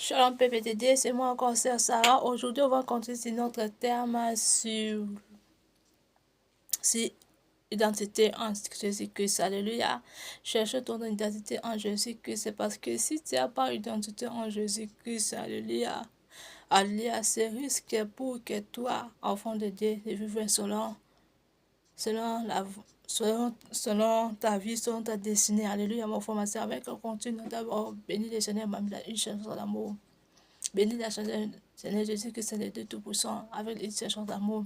Shalom PPTD, c'est moi encore, Sœur Sarah. Aujourd'hui, on va continuer sur notre thème sur identité en Jésus-Christ. Alléluia. Cherche ton identité en Jésus-Christ. C'est parce que si tu n'as pas identité en Jésus-Christ, alléluia. Alléluia, c'est risque pour que toi, enfant de Dieu, de vivre selon ta vie, selon ta destinée. Alléluia, mon frère, ma soeur, avec un continu d'abord, béni le Seigneur, m'a mis une chanson d'amour. Béni la chanson, Seigneur Jésus, que c'est le Dieu Tout-Puissant, avec une chanson d'amour.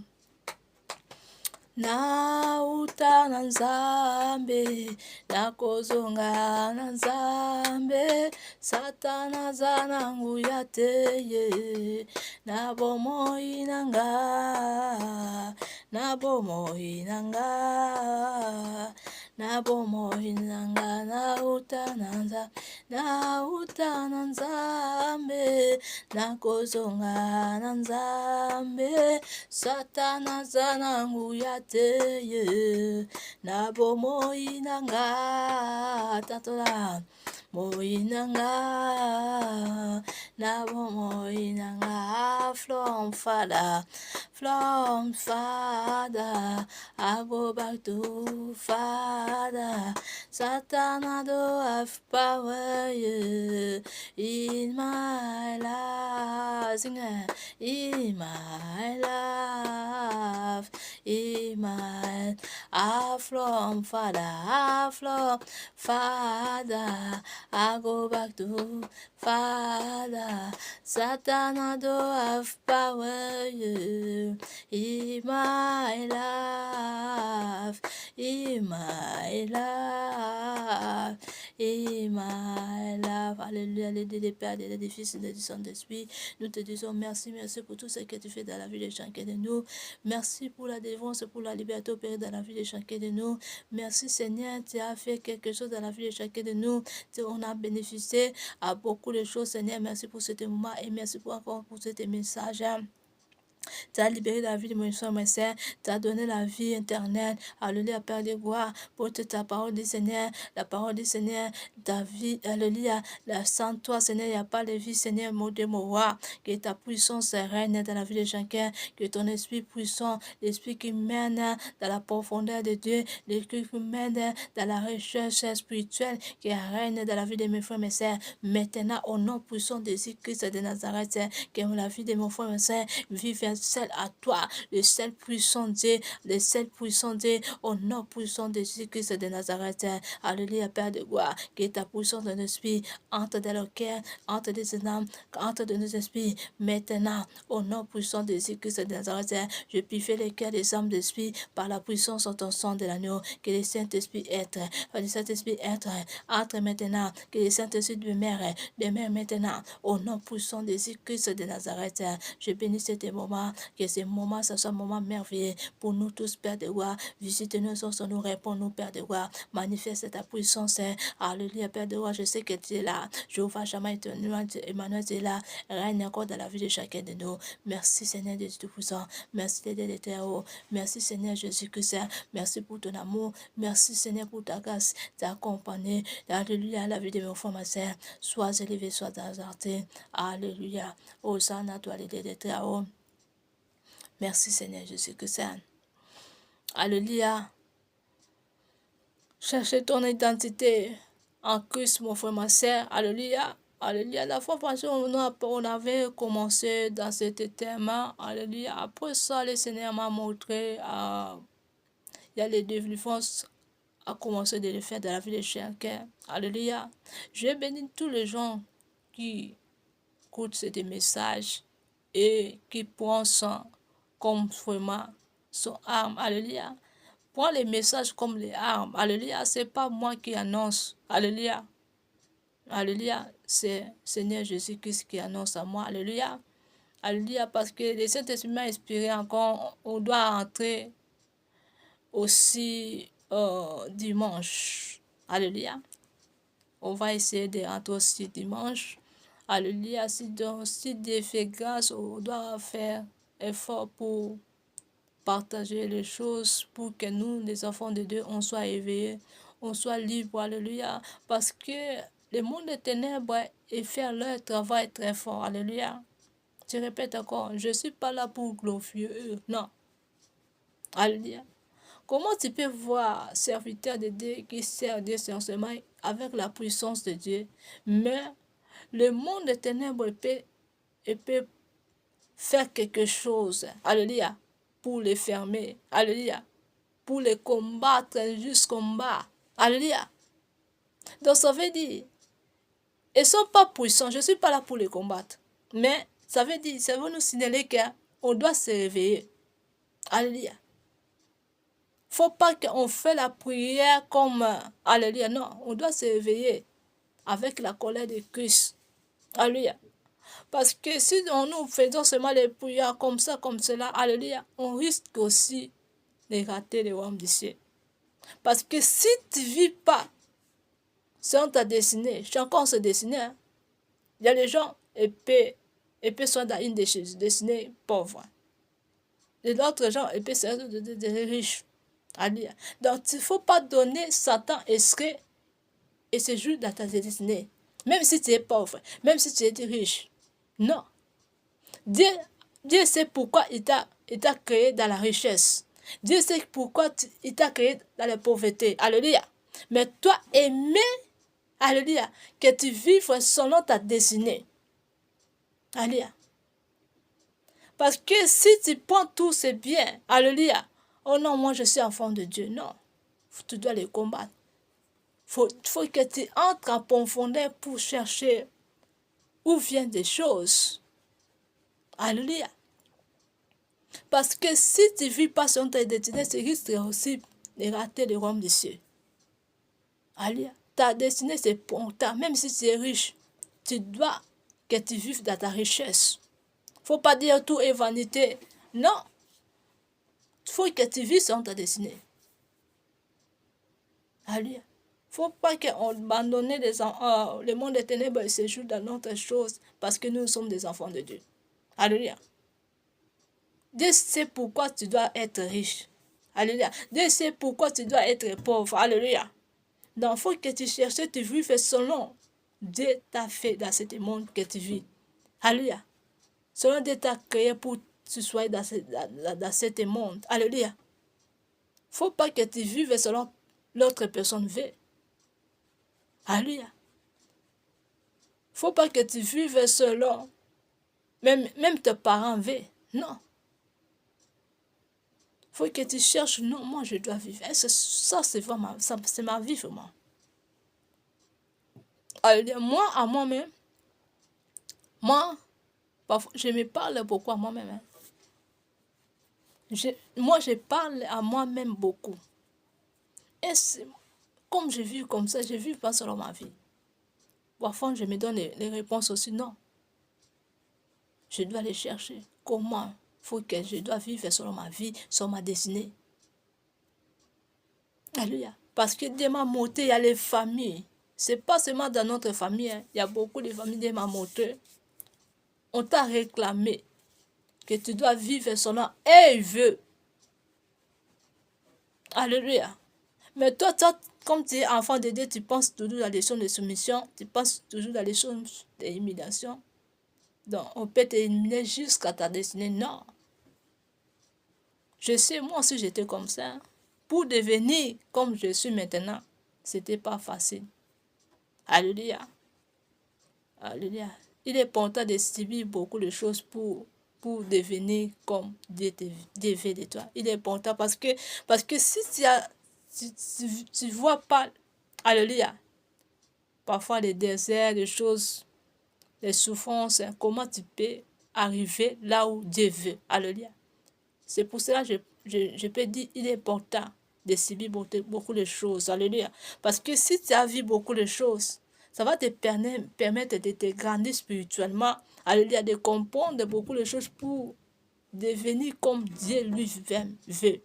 Nauta na Nzambe, nakozonga na Nzambe, Satana zana nguya teye, na bomoi nanga, na bomoi nanga, na bomoi nanga, nauta na Nzambe, nakozonga na Nzambe, Satana zana nguya teye, na bomoi nanga, tatola, moi nanga, na bomoi nanga, from father, I go back to father, Satana do have power, yeah, in my life, sing it. In my life, in my from father, I go back to father, Satan don't have power, yeah. In my life, in my life, in my life, alléluia, les deux des pères, des fils et des Saint-Esprit, nous te disons merci, merci pour tout ce que tu fais dans la vie de chacun de nous. Merci pour la délivrance, pour la liberté opérée dans la vie de chacun de nous. Merci Seigneur, tu as fait quelque chose dans la vie de chacun de nous. On a bénéficié à beaucoup de choses, Seigneur. Merci pour ce moment et merci pour encore pour ce message. Tu as libéré la vie de mes soeurs, mes sœurs. Tu as donné la vie éternelle. Alléluia, Père de gloire. Pour ta parole du Seigneur. La parole du Seigneur. Ta vie. Alléluia. Sans toi, Seigneur, il n'y a pas de vie, Seigneur, mon Dieu, mon roi. Que ta puissance règne dans la vie de chacun. Que ton esprit puissant, l'esprit qui mène dans la profondeur de Dieu, l'esprit qui mène dans la recherche spirituelle, qui règne dans la vie de mes frères, mes sœurs. Maintenant, au nom puissant de Jésus-Christ de Nazareth, que la vie de mon frère, mes sœurs, vive seul à toi, le seul puissant Dieu, le seul puissant Dieu, au nom puissant de Jésus-Christ de Nazareth. Alléluia, Père de gloire, que ta puissance de l'esprit entre dans le cœur, entre des âmes, entre dans nos esprits, maintenant, au nom puissant de Jésus-Christ de Nazareth, je purifie les cœurs des âmes d'esprit par la puissance de ton sang de l'agneau, que le Saint-Esprit entre maintenant, que le Saint-Esprit demeure maintenant, au nom puissant de Jésus-Christ de Nazareth. Je bénis ce moment, que ce moment, ce soit un moment merveilleux pour nous tous, Père de gloire. Visite-nous, nous réponds-nous, Père de gloire. Manifeste ta puissance. Alléluia, Père de gloire. Je sais que tu es là. Jéhovah, jamais Emmanuel, tu es là. Règne encore dans la vie de chacun de nous. Merci, Seigneur de Tout-Puissant. Merci de très haut. Merci, Seigneur Jésus-Christ. Merci pour ton amour. Merci, Seigneur, pour ta grâce, ta compagnie. Alléluia, la vie de mon frère, ma sœur. Sois élevé, sois exalté. Alléluia. Hosanna, toi, les de très haut. Merci Seigneur Jésus-Christ. Alléluia. Cherchez ton identité en Christ, mon frère, ma soeur. Alléluia. Alléluia. La fois passée, on avait commencé dans ce thème. Alléluia. Après ça, le Seigneur m'a montré, il y a les délivrances à commencer de le faire dans la vie de chacun. Alléluia. Je bénis tous les gens qui écoutent ce message et qui pensent comme vraiment son arme. Alléluia. Prends les messages comme les armes. Alléluia. C'est pas moi qui annonce. Alléluia. Alléluia. C'est Seigneur Jésus-Christ qui annonce à moi. Alléluia. Alléluia. Parce que le Saint-Esprit m'a inspiré encore. On doit entrer aussi dimanche. Alléluia. On va essayer de rentrer aussi dimanche. Alléluia. Si Dieu fait grâce, on doit faire effort pour partager les choses pour que nous, les enfants de Dieu, on soit éveillés, on soit libres, alléluia, parce que le monde des ténèbres et faire leur travail très fort. Alléluia. Je répète encore, je ne suis pas là pour glorifier eux. Non. Alléluia. Comment tu peux voir serviteur de Dieu qui sert Dieu seulement avec la puissance de Dieu, mais le monde des ténèbres peut faire quelque chose, alléluia, pour les fermer, alléluia, pour les combattre jusqu'au bas, alléluia. Donc ça veut dire, ils ne sont pas puissants, je ne suis pas là pour les combattre, mais ça veut dire, ça veut nous signaler qu'on doit se réveiller, alléluia. Faut pas qu'on fait la prière comme, alléluia, non, on doit se réveiller avec la colère de Christ, alléluia. Parce que si nous faisons seulement les prières comme ça, comme cela, alléluia, on risque aussi de rater le royaume du ciel. Parce que si tu ne vis pas selon ta destinée, chacun se destine, hein. Il y a des gens épais sont dans une destinée pauvre. Et d'autres gens épais sont des riches. Alléluia. Donc il ne faut pas donner Satan esprit et se jouer dans ta destinée. Même si tu es pauvre, même si tu es riche. Non. Dieu sait pourquoi il t'a créé dans la richesse. Dieu sait pourquoi il t'a créé dans la pauvreté. Alléluia. Mais toi, aimé, alléluia, que tu vives selon ta destinée. Alléluia. Parce que si tu prends tous ces biens, alléluia, oh non, moi je suis enfant de Dieu. Non, tu dois les combattre. Faut que tu entres en profondeur pour chercher où viennent des choses. Alléluia. Parce que si tu ne vis pas selon ta destinée, tu risques aussi de rater le royaume des cieux. Alléluia. Ta destinée, c'est pour toi. Même si tu es riche, tu dois que tu vives dans ta richesse. Il ne faut pas dire tout est vanité. Non. Il faut que tu vives selon ta destinée. Alléluia. Il ne faut pas qu'on abandonne le monde des ténèbres et se joue dans notre chose parce que nous sommes des enfants de Dieu. Alléluia. Dieu sait pourquoi tu dois être riche. Alléluia. Dieu sait pourquoi tu dois être pauvre. Alléluia. Donc, il faut que tu cherches, tu vives selon Dieu t'a fait dans ce monde que tu vis. Alléluia. Selon Dieu t'a créé pour que tu sois dans ce monde. Alléluia. Il ne faut pas que tu vives selon l'autre personne veut. Alléluia. Il ne faut pas que tu vives selon même tes parents veulent. Non. Il faut que tu cherches, non, moi je dois vivre. Ça, c'est vraiment, c'est ma vie vraiment. Alléluia. Moi, à moi-même, parfois, je me parle beaucoup à moi-même. Hein. Moi, je parle à moi-même beaucoup. Et comme je vis comme ça, je ne vis pas selon ma vie. Parfois, je me donne les réponses aussi. Non. Je dois les chercher. Comment faut que je dois vivre selon ma vie, selon ma destinée. Alléluia. Parce que Dieu m'a montré, il y a les familles. Ce n'est pas seulement dans notre famille. Hein. Il y a beaucoup de familles, Dieu m'a montré. On t'a réclamé que tu dois vivre selon et il veut. Alléluia. Mais toi, comme tu es enfant de Dieu, tu penses toujours à des choses de soumission, tu penses toujours à des choses d'élimination. Donc, on peut t'éliminer jusqu'à ta destinée. Non. Je sais, moi aussi, j'étais comme ça. Pour devenir comme je suis maintenant, ce n'était pas facile. Alléluia. Alléluia. Il est important de subir beaucoup de choses pour devenir comme Dieu veut de toi. Il est important parce que si tu ne vois pas, alléluia, parfois les déserts, les choses, les souffrances, comment tu peux arriver là où Dieu veut. Alléluia. C'est pour cela que je peux dire qu'il est important de subir beaucoup de choses. Alléluia. Parce que si tu as vu beaucoup de choses, ça va te permettre de te grandir spirituellement. Alléluia. De comprendre beaucoup de choses pour devenir comme Dieu lui-même veut.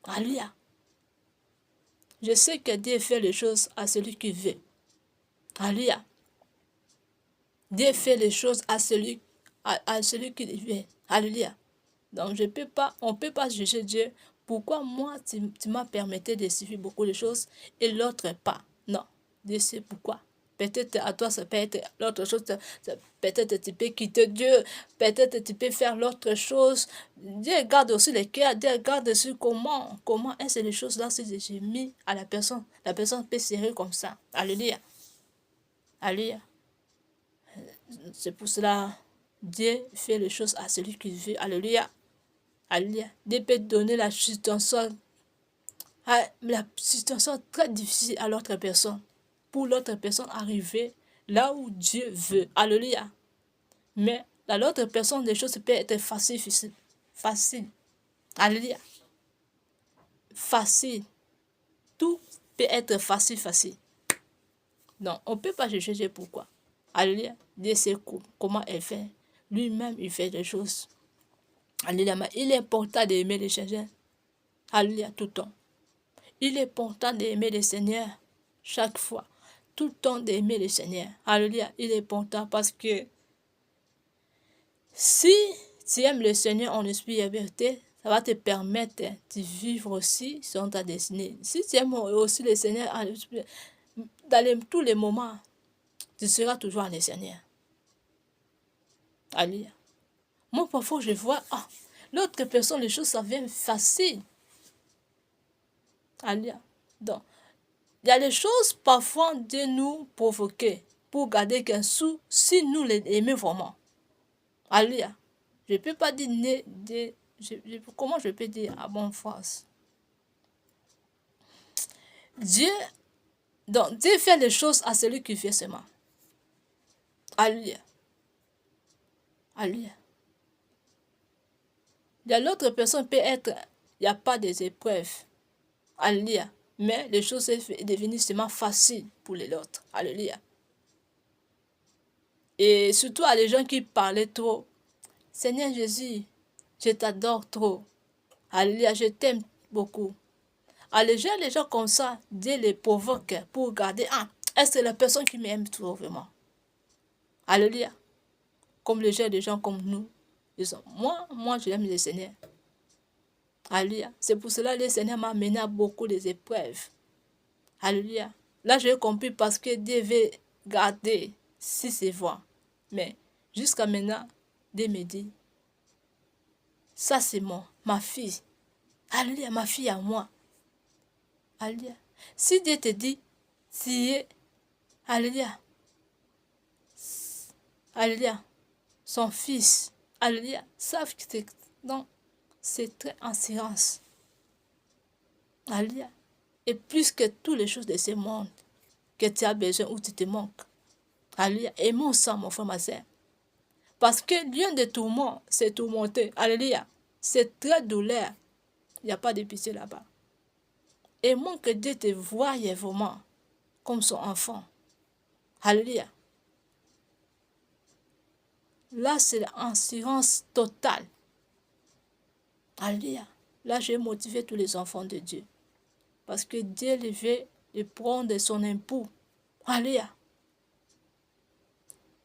Alléluia. Je sais que Dieu fait les choses à celui qui veut. Alléluia. Dieu fait les choses à celui qui veut. Alléluia. Donc, on ne peut pas juger Dieu. Pourquoi moi, tu m'as permis de suivre beaucoup de choses et l'autre pas? Non. Dieu sait pourquoi. Peut-être à toi, ça peut être l'autre chose. Peut-être tu peux quitter Dieu. Peut-être tu peux faire l'autre chose. Dieu regarde aussi les cœurs. Dieu regarde aussi comment est-ce les choses-là, si j'ai mis à la personne. La personne peut serrer comme ça. Alléluia. Alléluia. C'est pour cela, Dieu fait les choses à celui qui veut. Alléluia. Alléluia. Dieu peut donner la situation très difficile à l'autre personne. Pour l'autre personne arriver là où Dieu veut. Alléluia. Mais à l'autre personne, les choses peuvent être faciles. Facile. Alléluia. Facile. Tout peut être facile. Non, on ne peut pas juger pourquoi. Alléluia. Dieu sait comment elle fait. Lui-même, il fait des choses. Alléluia. Mais il est important d'aimer le Seigneur. Alléluia, tout le temps. Il est important d'aimer le Seigneur chaque fois. Tout le temps d'aimer le Seigneur. Alléluia. Il est important parce que si tu aimes le Seigneur en esprit et vérité, ça va te permettre de vivre aussi selon ta destinée. Si tu aimes aussi le Seigneur dans tous les moments, tu seras toujours en le Seigneur. Alléluia. Moi, parfois, je vois, l'autre personne, les choses, ça vient facile. Alléluia. Donc, il y a des choses parfois de nous provoquer pour garder qu'un sou si nous les aimons vraiment. Alléluia. Je ne peux pas dire comment je peux dire à bonne force. Dieu fait les choses à celui qui fait seulement. Alléluia. Alléluia. Il y a l'autre personne peut être, il n'y a pas des épreuves. Alléluia. Mais les choses sont devenues seulement faciles pour les autres. Alléluia. Et surtout à les gens qui parlaient trop. Seigneur Jésus, je t'adore trop. Alléluia, je t'aime beaucoup. Alléluia, les gens comme ça, Dieu les provoque pour regarder, est-ce que la personne qui m'aime trop vraiment? Alléluia. Comme les gens comme nous. Ils sont, moi j'aime le Seigneur. Alléluia. C'est pour cela que le Seigneur m'a amené à beaucoup d'épreuves. Alléluia. Là, j'ai compris parce que Dieu veut garder si c'est vrai. Mais jusqu'à maintenant, Dieu me dit, ça c'est ma fille. Alléluia, ma fille à moi. Alléluia. Si Dieu te dit, tu es, alléluia, alléluia, son fils, alléluia, savent que c'est très en silence. Alléluia. Et plus que toutes les choses de ce monde que tu as besoin ou tu te manques. Alléluia. Aimons ça, mon frère, ma soeur. Parce que lieu de tourment, c'est tourmenté. Alléluia. C'est très douleur. Il n'y a pas de pitié là-bas. Aimons que Dieu te voie vraiment comme son enfant. Alléluia. Là, c'est l'assurance totale. Alléluia. Là, j'ai motivé tous les enfants de Dieu. Parce que Dieu veut de prendre son époux. Alléluia.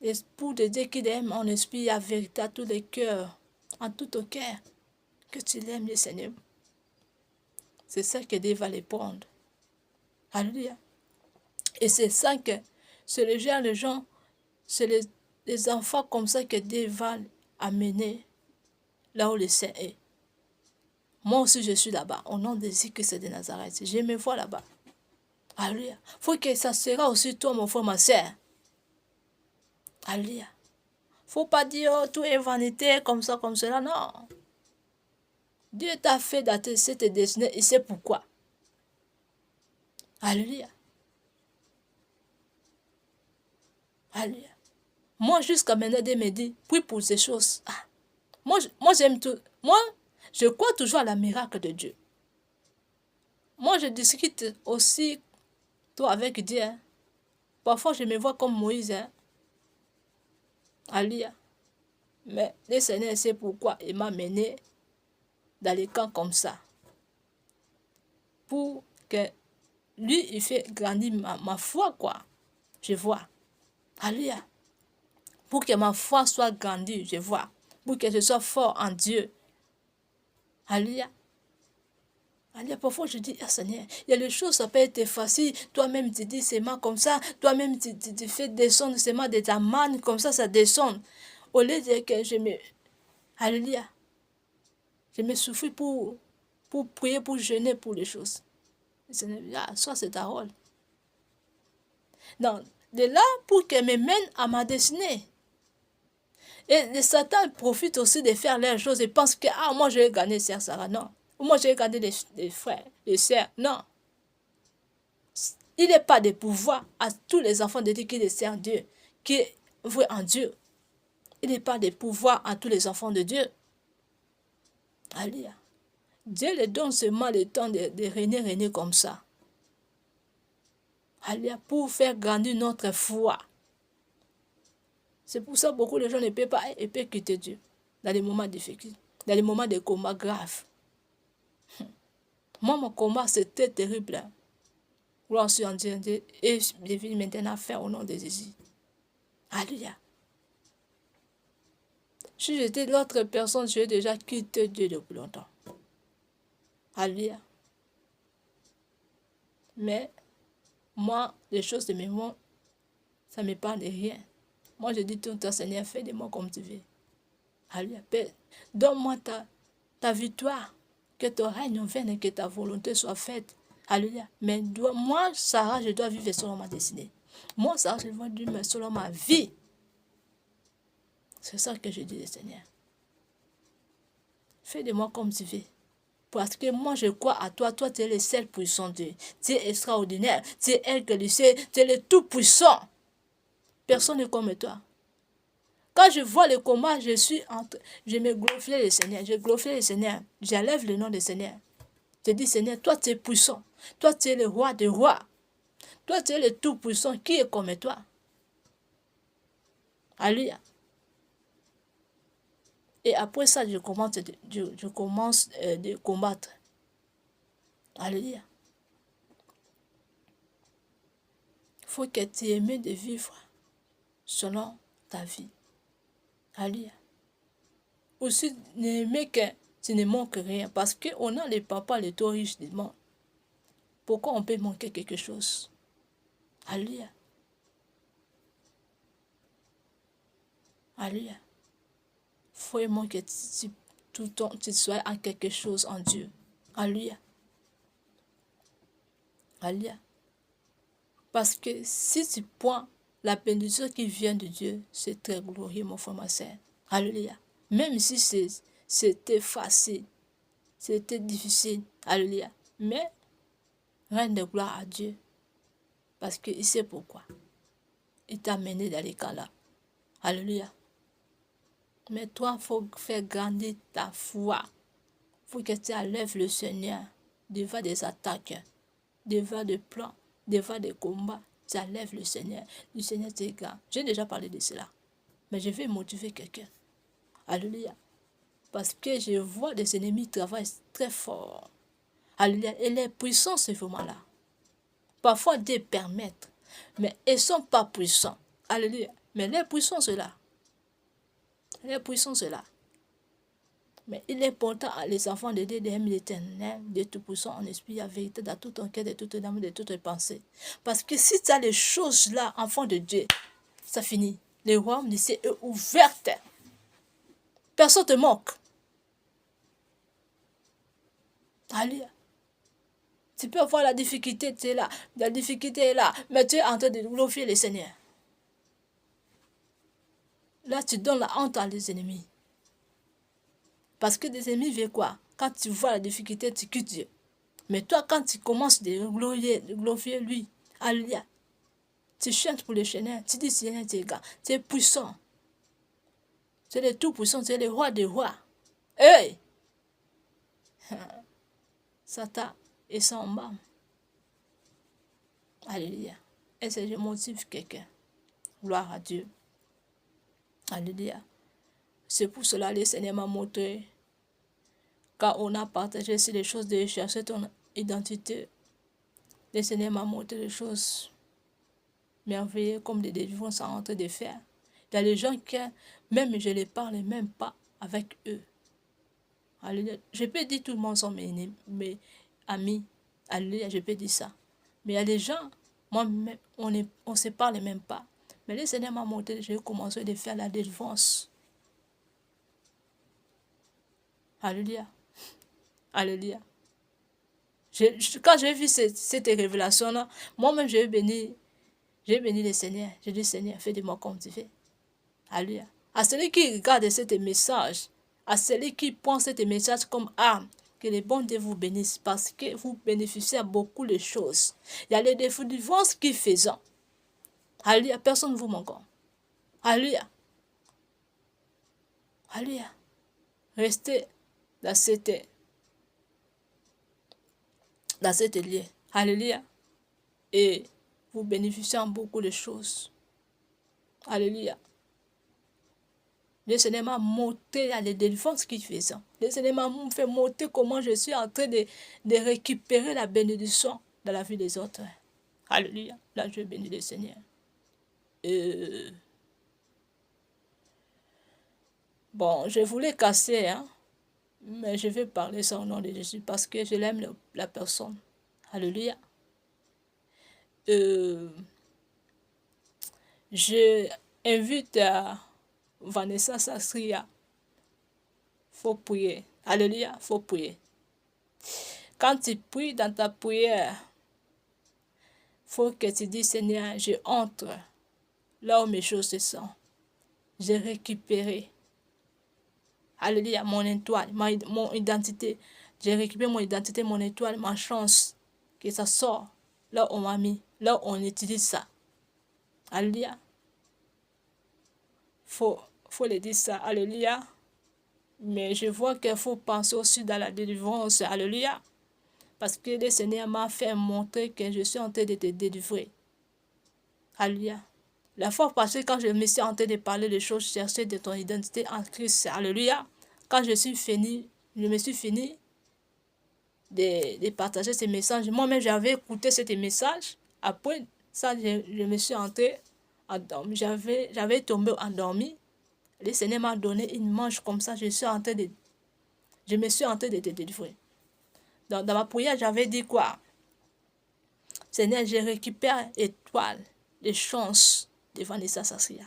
L'époux de Dieu qui aime en esprit et en vérité à tous les cœurs, en tout au cœur, que tu l'aimes, le Seigneur. C'est ça que Dieu va les prendre. Alléluia. Et c'est ça que, c'est le genre de gens, c'est les enfants comme ça que Dieu va amener là où le Saint est. Moi aussi, je suis là-bas, au nom de Jésus-Christ de Nazareth. Je me vois là-bas. Alléluia. Faut que ça sera aussi toi, mon frère, ma soeur. Alléluia. Faut pas dire, tout est vanité, comme ça, comme cela, non. Dieu t'a fait dater cette destinée, il sait pourquoi. Alléluia. Alléluia. Moi, jusqu'à maintenant, Dieu me dit, puis pour ces choses. Moi, j'aime tout. Moi, je crois toujours à la miracle de Dieu. Moi, je discute aussi, toi, avec Dieu. Parfois, je me vois comme Moïse. Alléluia. Mais le Seigneur sait pourquoi il m'a mené dans les camps comme ça. Pour que lui, il fait grandir ma foi, quoi. Je vois. Alléluia. Pour que ma foi soit grandie, je vois. Pour que je sois fort en Dieu. Alléluia. Alléluia. Parfois, je dis, ah Seigneur, il y a des choses, ça peut être facile. Toi-même, tu dis, c'est mal comme ça. Toi-même, tu fais descendre c'est mal de ta manne, comme ça descend. Au lieu de que je me... Alléluia. Je me souffle pour prier, pour jeûner pour les choses. Le Seigneur, ah, soit c'est ta rôle. Donc, de là, pour qu'elle me mène à ma destinée. Et les Satan profite aussi de faire les choses et pense que, ah, moi, je vais gagner Sœur Sarah. Non. Ou moi, je vais gagner les frères, les sœurs. Non. Il n'est pas de pouvoir à tous les enfants de Dieu qui servent Dieu, qui vouent en Dieu. Il n'est pas de pouvoir à tous les enfants de Dieu. Alléluia. Dieu leur donne seulement le temps de régner comme ça. Alléluia. Pour faire grandir notre foi. C'est pour ça que beaucoup de gens ne peuvent pas et peuvent quitter Dieu dans les moments difficiles, dans les moments de combat graves. Moi, mon combat, c'était terrible. Gloire soit en Dieu. Et je vais maintenant faire au nom de Jésus. Alléluia. Si j'étais l'autre personne, j'ai déjà quitté Dieu depuis longtemps. Alléluia. Mais moi, les choses de mes mots, ça ne me parle de rien. Moi, je dis tout le temps, Seigneur, fais de moi comme tu veux. Alléluia. Donne-moi ta victoire. Que ton règne vienne et que ta volonté soit faite. Alléluia. Mais moi, Sarah, je dois vivre selon ma destinée. Moi, Sarah, je dois vivre selon ma vie. C'est ça que je dis au Seigneur. Fais de moi comme tu veux. Parce que moi, je crois à toi. Toi, tu es le seul puissant Dieu. Tu es extraordinaire. Tu es elle que tu sais. Tu es le tout puissant. Personne n'est comme toi. Quand je vois le combat, je me glorifie le Seigneur. Je glorifie le Seigneur. J'élève le nom du Seigneur. Je dis, Seigneur, toi, tu es puissant. Toi, tu es le roi des rois. Toi, tu es le tout puissant. Qui est comme toi? Alléluia. Et après ça, je commence de combattre. Alléluia. Il faut que tu aimes de vivre selon ta vie. Alléluia. Aussi, n'aimer que tu ne manques rien. Parce qu'on a les papas les taux riches du monde. Pourquoi on peut manquer quelque chose? Alléluia. Alléluia. Faut aimer que tout le temps tu sois en quelque chose en Dieu. Alléluia. Alléluia. Parce que si tu prends la bénédiction qui vient de Dieu, c'est très glorieux, mon frère, ma soeur. Alléluia. Même si c'était facile, c'était difficile. Alléluia. Mais, rends de gloire à Dieu. Parce qu'il sait pourquoi. Il t'a mené dans les cas là. Alléluia. Mais toi, il faut faire grandir ta foi. Il faut que tu enlèves le Seigneur devant des attaques, devant des plans, devant des combats. Tu enlèves le Seigneur. Le Seigneur t'est grand. J'ai déjà parlé de cela. Mais je vais motiver quelqu'un. Alléluia. Parce que je vois des ennemis travailler très fort. Alléluia. Et les puissants, c'est vraiment là. Parfois, Dieu permet. Mais ils ne sont pas puissants. Alléluia. Mais les puissants, c'est là. Les puissants, c'est là. Mais il est pourtant les enfants de Dieu, d'aimer l'éternel, de tout puissant en esprit, la vérité, dans tout ton cœur, de toute âme, de toute pensée. Parce que si tu as les choses là, enfant de Dieu, ça finit. Le royaume du ciel est ouvert. Personne ne te manque. Alléluia. Tu peux avoir la difficulté, tu es là. La difficulté est là, mais tu es en train de glorifier le Seigneur. Là, tu donnes la honte à les ennemis. Parce que les ennemis veulent quoi? Quand tu vois la difficulté, tu quittes Dieu. Mais toi, quand tu commences de glorifier lui, alléluia, tu chantes pour le Seigneur, tu dis Seigneur, tu es grand, tu es puissant. Tu es le tout puissant, tu es le roi des rois. Hey! Satan est sans bas. Alléluia. Et c'est je motive quelqu'un. Gloire à Dieu. Alléluia. C'est pour cela que le Seigneur m'a montré. Quand on a partagé sur les choses de chercher ton identité, le Seigneur m'a montré des choses merveilleuses comme des délivrances sont en train de faire. Il y a des gens qui, même je ne parle même pas avec eux. Alléluia. Je peux dire tout le monde sont mes ennemis, mais amis. Alléluia, je peux dire ça. Mais il y a des gens, moi, on ne se parle même pas. Mais le Seigneur m'a montré, j'ai commencé à faire la délivrance. Alléluia. Alléluia. Quand j'ai vu cette révélation-là, moi-même, j'ai béni le Seigneur. J'ai dit, Seigneur, fais de moi comme tu fais. Alléluia. À celui qui regarde ce message, à celui qui prend ce message comme arme, que le bon Dieu vous bénisse parce que vous bénéficiez à beaucoup de choses. Il y a les délivrances qui faisant. Alléluia. Personne ne vous manque. Alléluia. Alléluia. Restez dans cette lieu. Alléluia. Et vous bénéficiez en beaucoup de choses. Alléluia. Le Seigneur m'a montré les délivrances qu'il faisait. Le Seigneur m'a fait montrer comment je suis en train de récupérer la bénédiction dans la vie des autres. Alléluia. Là, je bénis le Seigneur. Bon, je voulais casser, hein, mais je vais parler ça au nom de Jésus parce que je l'aime la personne. Alléluia. Je invite Vanessa Sastria. Faut prier. Alléluia, faut prier. Quand tu pries dans ta prière, faut que tu dis, Seigneur, je entre là où mes choses se sont. J'ai récupéré. Alléluia, mon étoile, mon identité. J'ai récupéré mon identité, mon étoile, ma chance. Que ça sort là où on m'a mis, là où on utilise ça. Alléluia. Faut le dire ça. Alléluia. Mais je vois qu'il faut penser aussi dans la délivrance. Alléluia. Parce que le Seigneur m'a fait montrer que je suis en train de te délivrer. Alléluia. La fois passée, quand je me suis en train de parler des choses, chercher de ton identité en Christ. Alléluia. Quand je me suis fini de partager ces messages. Moi-même, j'avais écouté ces messages. Après ça, je me suis entré endormi. J'avais tombé endormi. Le Seigneur m'a donné une manche comme ça. Je me suis en train de te délivrer. Dans ma prière, j'avais dit quoi? Seigneur, je récupère étoile, les chances de Vanessa Sastria.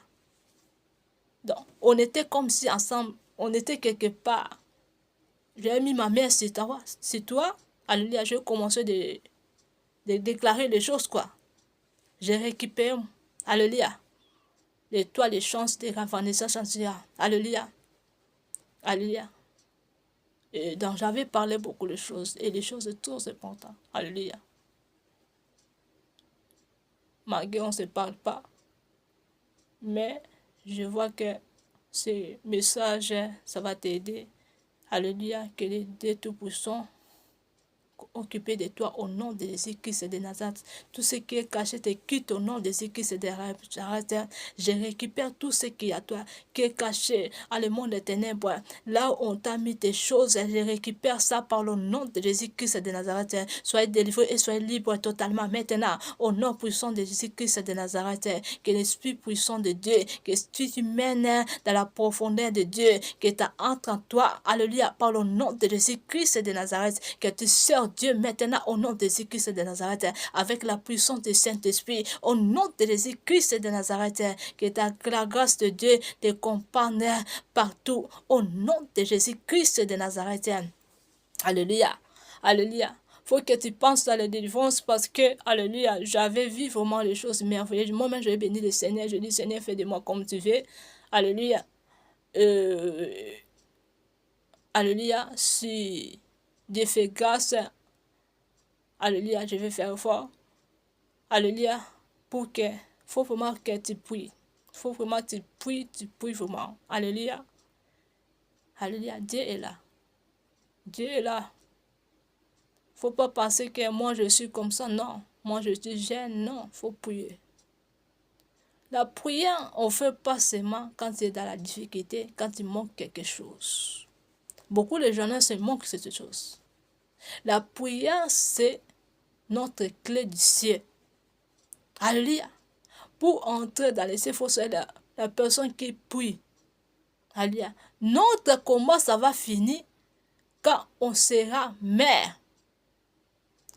Donc, on était comme si ensemble, on était quelque part. J'ai mis ma main sur toi. Alléluia, je commençais de déclarer les choses, quoi. J'ai récupéré, alléluia, l'étoile, les chances de Vanessa Sastria. Alléluia. Alléluia. Et donc, j'avais parlé beaucoup de choses, et des choses très importantes. Alléluia. Malgré on ne se parle pas. Mais je vois que ce message, ça va t'aider. Alléluia, que les Dieu Tout-Puissant occupé de toi au nom de Jésus-Christ de Nazareth. Tout ce qui est caché te quitte au nom de Jésus-Christ de Nazareth. Je récupère tout ce qui est à toi, qui est caché à le monde des ténèbres. Là où on t'a mis tes choses, je récupère ça par le nom de Jésus-Christ de Nazareth. Soyez délivrés et soyez libres totalement maintenant. Au nom puissant de Jésus-Christ de Nazareth. Que l'Esprit puissant de Dieu, que tu mènes dans la profondeur de Dieu, que tu entres en toi. Alléluia, par le nom de Jésus-Christ de Nazareth. Que tu sers Dieu maintenant au nom de Jésus-Christ de Nazareth, avec la puissance du Saint-Esprit, au nom de Jésus-Christ de Nazareth, que la grâce de Dieu te accompagne partout, au nom de Jésus-Christ de Nazareth. Alléluia, alléluia. Faut que tu penses à la délivrance parce que, alléluia, j'avais vu vraiment les choses merveilleuses. Moi-même, je bénis le Seigneur. Je dis, Seigneur, fais de moi comme tu veux. Alléluia. Alléluia. Si Dieu fait grâce, alléluia, je vais faire fort. Alléluia. Pour que, faut vraiment que tu pries. Faut vraiment que tu pries vraiment. Alléluia. Alléluia. Dieu est là. Dieu est là. Faut pas penser que moi je suis comme ça. Non. Moi je suis jeune. Non. Faut prier. La prière, on ne fait pas seulement quand tu es dans la difficulté, quand il manque quelque chose. Beaucoup de gens se manquent cette chose. La prière, c'est notre clé du ciel. Alléluia. Pour entrer dans les cieux, il faut être la personne qui prie. Alléluia. Notre combat, ça va finir quand on sera mère.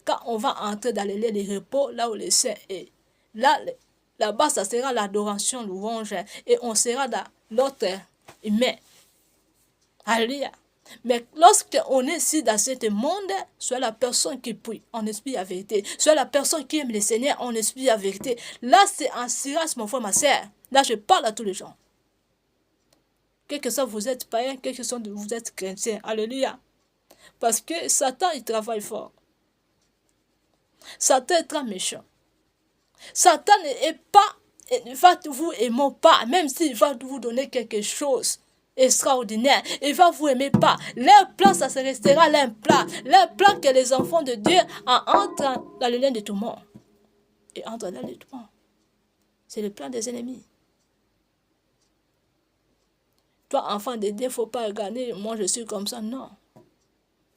quand on va entrer dans les lieux de repos, là où le Saint est. Là-bas, ça sera l'adoration, louange, et on sera dans notre humain. Alléluia. Mais lorsqu'on est ici dans ce monde, soit la personne qui prie en esprit et en vérité, soit la personne qui aime le Seigneur en esprit et en vérité, là c'est en silence, mon frère, ma soeur. Là je parle à tous les gens. Quel que soit vous êtes païen, quel que soit vous êtes chrétien. Alléluia. Parce que Satan, il travaille fort. Satan est très méchant. Satan ne va vous aimer pas, même s'il va vous donner quelque chose extraordinaire. Il va vous aimer pas. Leur plan, ça se restera leur plan. Leur plan que les enfants de Dieu entrent dans le lien de tout le monde. Et entrent dans le lien de tout le monde. C'est le plan des ennemis. Toi, enfant de Dieu, il ne faut pas regarder, moi je suis comme ça, non.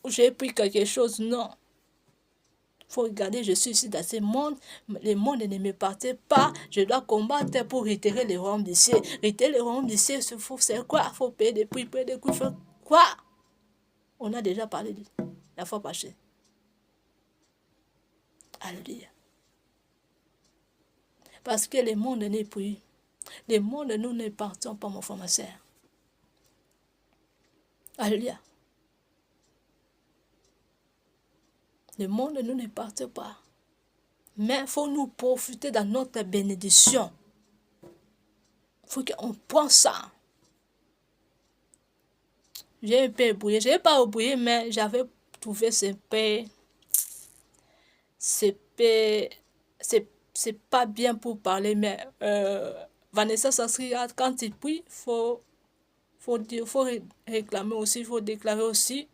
J'ai pris quelque chose, non. Il faut regarder, je suis ici dans ce monde, le monde ne me partait pas, je dois combattre pour réitérer le royaume du ciel. Réitérer le royaume du ciel, c'est quoi? Il faut payer des prix, payer des coups, quoi? On a déjà parlé de la fois passée. Alléluia. Parce que le monde n'est plus. Le monde, nous ne partons pas, mon frère, ma soeur. Alléluia. Le monde, nous ne partons pas. Mais il faut nous profiter de notre bénédiction. Il faut qu'on prenne ça. J'ai un peu oublié. Je n'ai pas oublié, mais j'avais trouvé ce peu. C'est pas bien pour parler, mais Vanessa Sassri, quand il prie, faut réclamer aussi, il faut déclarer aussi.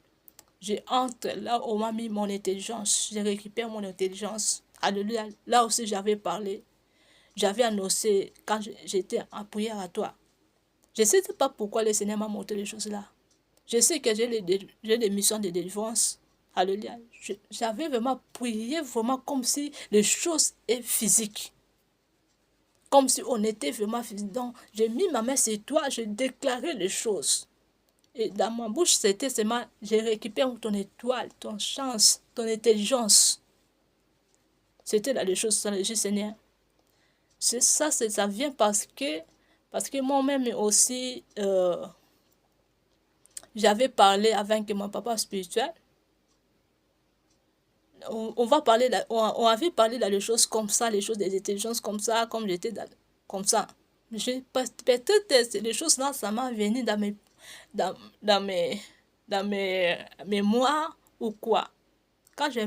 J'ai entre là où on m'a mis mon intelligence. J'ai récupéré mon intelligence. Alléluia. Là aussi, j'avais parlé. J'avais annoncé quand j'étais en prière à toi. Je ne sais pas pourquoi le Seigneur m'a montré les choses là. Je sais que j'ai des missions de délivrance. Alléluia. J'avais vraiment prié vraiment comme si les choses étaient physiques. Comme si on était vraiment physique. Donc, j'ai mis ma main sur toi, j'ai déclaré les choses. Et dans ma bouche, c'était seulement, j'ai récupéré ton étoile, ton chance, ton intelligence. C'était là les choses, ça, le Seigneur. C'est ça, ça vient parce que moi-même aussi, j'avais parlé avec mon papa spirituel. On avait parlé dans les choses comme ça, les choses des intelligences comme ça, comme j'étais comme ça. Peut-être les choses là, ça m'a venu dans mes mémoires ou quoi. Quand je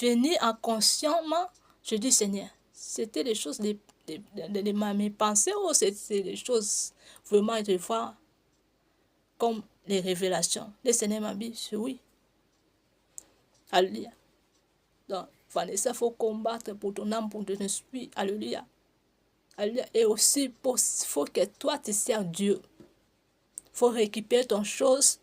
venais en consciemment, je dis Seigneur, c'était les choses de mes pensées ou c'était les choses vraiment des fois comme les révélations. Le Seigneur m'a dit oui. Alléluia. Donc, Vanessa, il faut combattre pour ton âme, pour ton esprit. Alléluia. Alléluia. Et aussi, il faut que toi, tu sers Dieu. Il faut récupérer ton chose.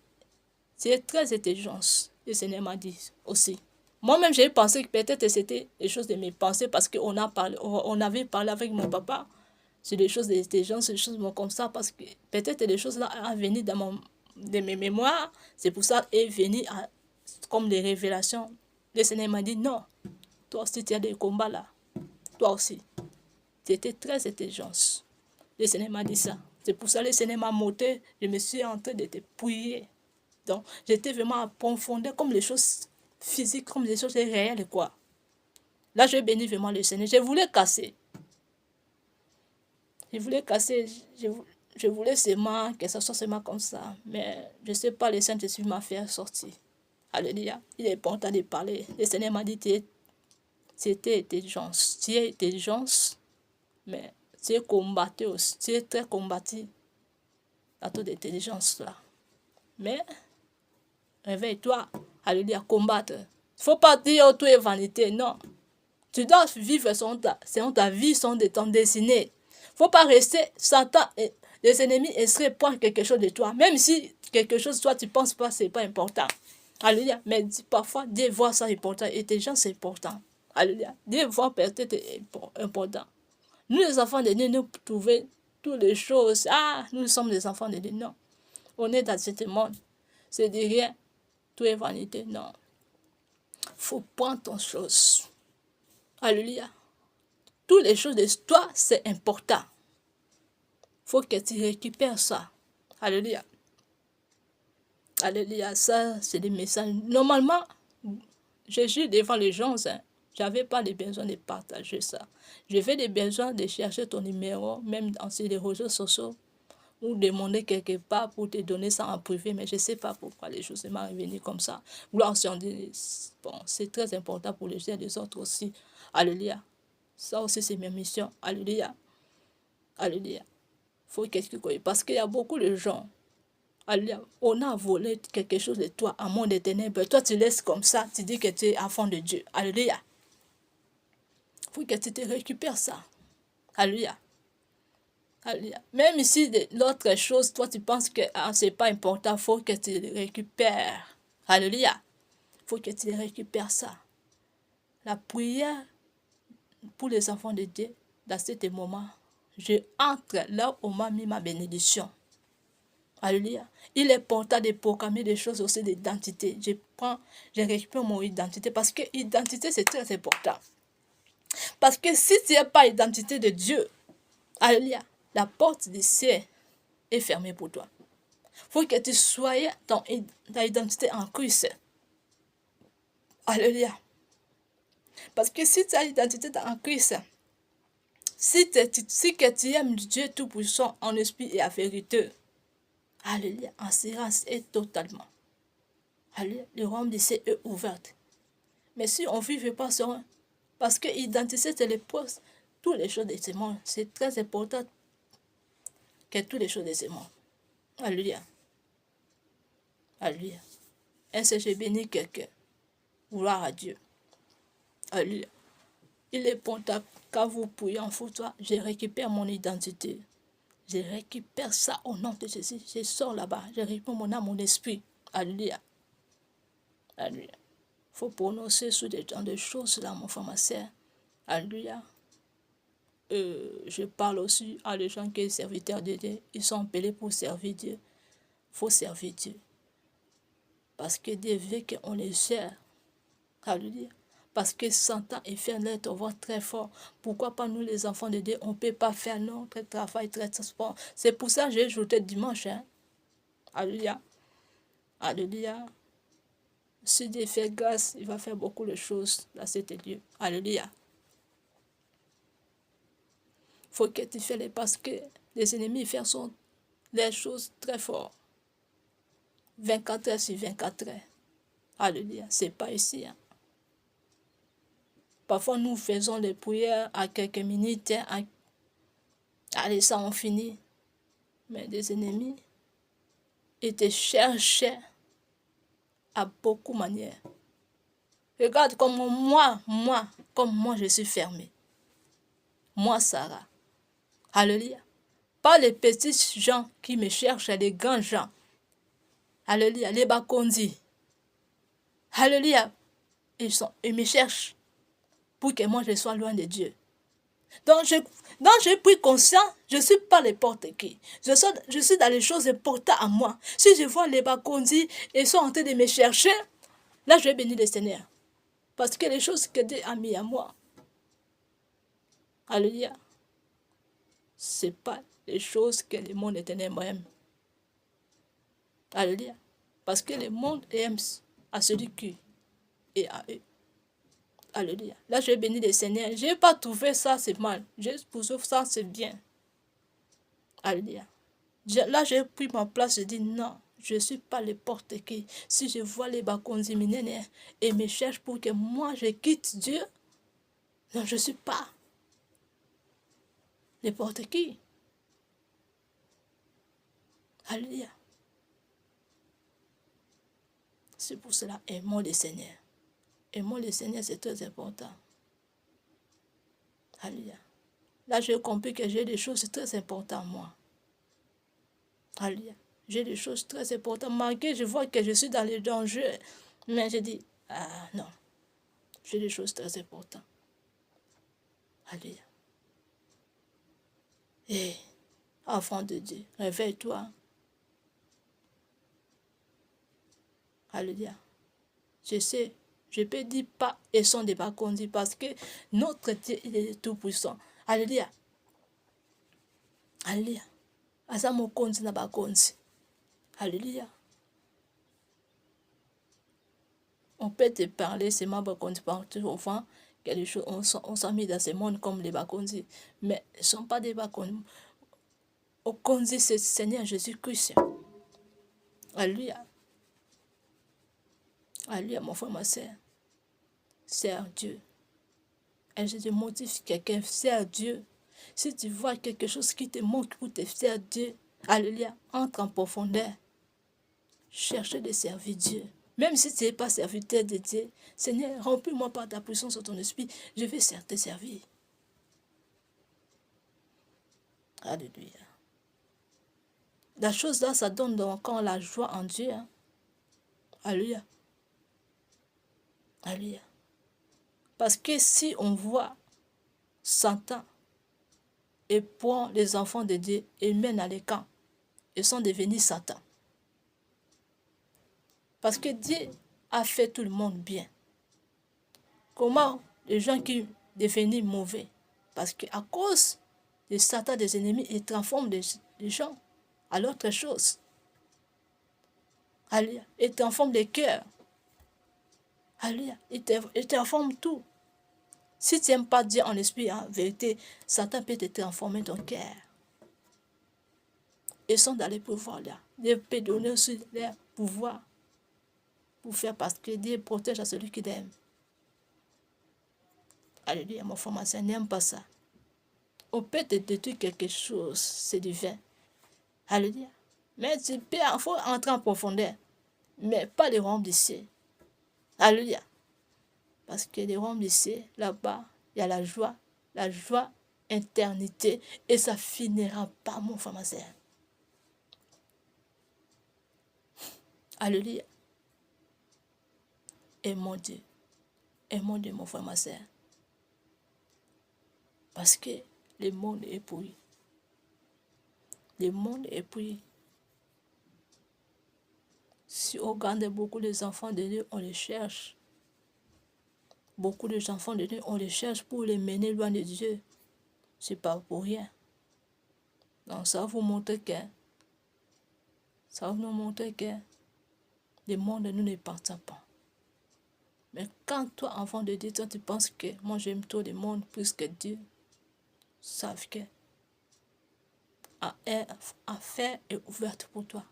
C'est très intelligent. Le Seigneur m'a dit aussi. Moi-même, j'ai pensé que peut-être c'était les choses de mes pensées parce qu'on avait parlé avec mon papa sur les choses d'intelligence, des choses comme ça, parce que peut-être les choses là sont venues dans de mes mémoires. C'est pour ça qu'elles sont venues comme des révélations. Le Seigneur m'a dit non, toi aussi tu as des combats là. Toi aussi. Tu étais très intelligent. Le Seigneur m'a dit ça. C'est pour ça que le Seigneur m'a monté. Je me suis en train de te prier. Donc, j'étais vraiment à profondeur comme les choses physiques, comme les choses réelles, quoi. Là, je bénis vraiment le Seigneur. Je voulais casser. Je voulais seulement que ça soit seulement comme ça. Mais je ne sais pas, le Saint-Esprit m'a fait sortir. Alléluia. Il est important de parler. Le Seigneur m'a dit, c'était intelligence. Tu es intelligence, mais tu es combattu aussi. Tu es très combattu dans toute intelligence là. Mais, réveille-toi. Alléluia, combattre. Il ne faut pas dire, oh, tout est vanité. Non. Tu dois vivre selon ta vie, selon ton destiné. Il ne faut pas rester, Satan et les ennemis essaient de prendre quelque chose de toi. Même si quelque chose, toi, tu ne penses pas, ce n'est pas important. Alléluia. Mais parfois, Dieu voit ça important. Et tes gens, c'est important. Alléluia. Dieu voit peut-être important. Nous, les enfants de Dieu, nous trouvons toutes les choses. Ah, nous sommes les enfants de Dieu. Non. On est dans ce monde. C'est de rien. tout est vanité. Non. Faut prendre ton chose. Alléluia. Toutes les choses de toi, c'est important. Faut que tu récupères ça. Alléluia. Alléluia. Ça, c'est des messages. Normalement, Jésus devant les gens, hein, j'avais pas le besoin de partager ça. J'avais des besoins de chercher ton numéro, même sur les réseaux sociaux, ou demander quelque part pour te donner ça en privé, mais je ne sais pas pourquoi les choses m'ont revenu comme ça. Gloire sur Dieu. Bon, c'est très important pour les uns des autres aussi. Alléluia. Ça aussi, c'est ma mission. Alléluia. Alléluia. Faut quelque chose. Parce qu'il y a beaucoup de gens. Alléluia. On a volé quelque chose de toi, un monde de ténèbres. Toi, tu laisses comme ça. Tu dis que tu es enfant de Dieu. Alléluia. Faut que tu te récupères ça. Alléluia. Alléluia. Même si l'autre chose, toi, tu penses que c'est pas important, faut que tu le récupères. Alléluia. Faut que tu récupères ça. La prière pour les enfants de Dieu, dans ce moment, je entre là où on m'a mis ma bénédiction. Alléluia. Il est important de proclamer des choses aussi d'identité. Je récupère mon identité parce que l'identité, c'est très important. Parce que si tu n'as pas l'identité de Dieu, alléluia, la porte du ciel est fermée pour toi. Il faut que tu sois dans ta identité en Christ. Alléluia. Parce que si tu as l'identité en Christ, si que tu aimes Dieu Tout-Puissant en esprit et en vérité, alléluia, en silence et totalement. Alléluia, le royaume du ciel est ouvert. Mais si on ne vit pas sur parce que l'identité, c'est les postes, toutes les choses de ce monde. C'est très important que toutes les choses de ce monde. Alléluia. Alléluia. Est-ce que j'ai béni quelqu'un? Gloire à Dieu. Alléluia. Il est important quand vous priez en toi, je récupère mon identité. Je récupère ça au nom de Jésus. Je sors là-bas. Je récupère mon âme, mon esprit. Alléluia. Alléluia. Il faut prononcer sur des gens de choses là, mon frère, ma soeur. Alléluia. Je parle aussi à des gens qui sont serviteurs de Dieu. Ils sont appelés pour servir Dieu. Il faut servir Dieu. Parce que Dieu veut qu'on les sert. Alléluia. Parce que Satan est fait notre voix très fort. Pourquoi pas nous les enfants de Dieu, on ne peut pas faire notre travail très fort. C'est pour ça que j'ai ajouté dimanche. Hein? Alléluia. Alléluia. Si Dieu fait grâce, il va faire beaucoup de choses dans cet lieu. Alléluia. Il faut que tu fasses parce que les ennemis font les choses très fort. 24 heures sur 24 heures. Alléluia. C'est pas ici. Hein. Parfois, nous faisons les prières à quelques minutes. Hein, allez, ça, on finit. Mais des ennemis, ils te cherchaient à beaucoup de manières. Regarde comment comme moi, je suis fermée. Moi, Sarah. Alléluia. Pas les petits gens qui me cherchent, les grands gens. Alléluia. Les Bakondi. Alléluia. Ils me cherchent pour que moi, je sois loin de Dieu. Donc, j'ai pris conscience, je ne suis pas n'importe qui. Je suis dans les choses importantes à moi. Si je vois les Bakondi, ils sont en train de me chercher, là, je vais bénir le Seigneur. Parce que les choses que Dieu a mis à moi, alléluia, ce n'est pas les choses que le monde éternel aime. Alléluia. Parce que le monde aime à celui qui est à eux. Alléluia. Là, je vais bénir le Seigneur. Je n'ai pas trouvé ça, c'est mal. Juste pour ça, c'est bien. Alléluia. Là, j'ai pris ma place, je dis non, je ne suis pas n'importe qui. Si je vois les Bakondi Minene et me cherchent pour que moi, je quitte Dieu, non, je ne suis pas n'importe qui. Alléluia. C'est pour cela, aimons le Seigneur. Aimons le Seigneur, c'est très important. Alléluia. Là, j'ai compris que j'ai des choses très importantes, moi. Alléluia. J'ai des choses très importantes. Malgré, je vois que je suis dans les dangers. Mais je dis, ah non, j'ai des choses très importantes. Alléluia. Et, enfant de Dieu, réveille-toi. Alléluia. Je sais, je peux dire pas et son de Bakonzi parce que notre Dieu, il est tout puissant. Alléluia. Alléluia. Asa mokonzi na bakonzi. Alléluia. On peut te parler seulement bakonzi partout au fond. Quelque chose, on s'est mis dans ce monde comme les bakonzi. Mais ils ne sont pas des bakonzi. Okonzi, c'est Seigneur Jésus-Christ. Alléluia. Alléluia, mon frère, ma soeur. Sers Dieu. Et je te motive quelqu'un, sers Dieu. Si tu vois quelque chose qui te manque pour te faire Dieu, alléluia, entre en profondeur. Cherche de servir Dieu. Même si tu n'es pas serviteur de Dieu, Seigneur, remplis-moi par ta puissance sur ton esprit, je vais te servir. Alléluia. La chose là, ça donne donc encore la joie en Dieu. Hein? Alléluia. Alléluia. Parce que si on voit Satan et prend les enfants de Dieu et mène à l'écart, ils sont devenus Satan. Parce que Dieu a fait tout le monde bien. Comment les gens qui deviennent mauvais? Parce qu'à cause de Satan, des ennemis, ils transforment les gens à l'autre chose. Alléluia. Ils transforment les cœurs. Alléluia. Ils transforment tout. Si tu n'aimes pas Dieu en esprit, en vérité, Satan peut te transformer ton cœur. Ils sont dans les pouvoirs là. Dieu peut donner aussi leur pouvoir pour faire parce que Dieu protège à celui qui l'aime. Alléluia, mon frère, ma soeur, n'aime pas ça. On peut te détruire quelque chose, c'est divin. Alléluia. Mais il faut entrer en profondeur. Mais pas les royaumes d'ici. Alléluia. Parce que les royaumes d'ici, là-bas, il y a la joie, éternité, et ça finira pas, mon frère, ma soeur. Alléluia. Et mon Dieu, mon frère, ma soeur. Parce que le monde est pourri. Le monde est pourri. Si on regarde beaucoup les enfants de Dieu, on les cherche. Beaucoup de enfants de Dieu, on les cherche pour les mener loin de Dieu. C'est pas pour rien. Donc ça va vous montrer que le monde ne nous appartient pas. Mais quand toi, enfant de Dieu, toi, tu penses que moi j'aime trop le monde plus que Dieu, sache que l'enfer est ouverte pour toi.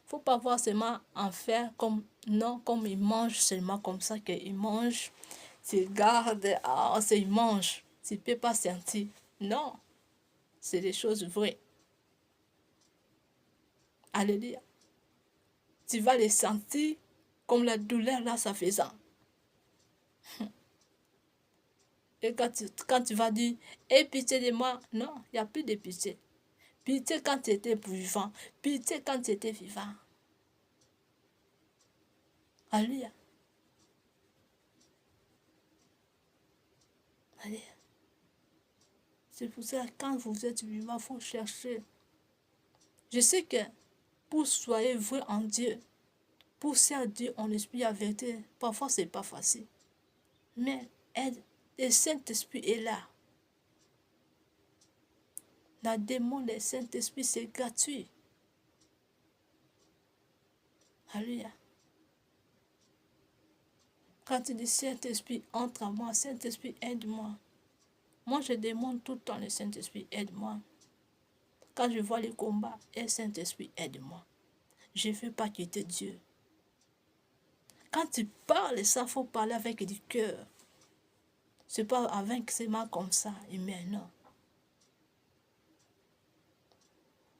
Faut pas voir seulement enfer comme non, comme ils mangent seulement comme ça qu'ils mangent. Tu gardes, ils mangent. Tu ne peux pas sentir. Non, c'est des choses vraies. Alléluia. Tu vas les sentir comme la douleur là, ça faisant. Et quand tu vas dire, aie pitié de moi, non, il n'y a plus de pitié. Pitié quand tu étais vivant. Pitié quand tu étais vivant. Alléluia. Alléluia. C'est pour ça que quand vous êtes vivant, il faut chercher. Je sais que pour soyez vrai en Dieu, pour servir Dieu en esprit à vérité, parfois c'est pas facile. Mais le Saint-Esprit est là. La démon du Saint-Esprit, c'est gratuit. Alléluia. Quand tu dis Saint-Esprit, entre en moi, Saint-Esprit, aide-moi. Moi, je demande tout le temps le Saint-Esprit, aide-moi. Quand je vois les combats, et Saint-Esprit, aide-moi. Je ne veux pas quitter Dieu. Quand tu parles, ça, faut parler avec du cœur. C'est pas avec ses mains comme ça, mais non.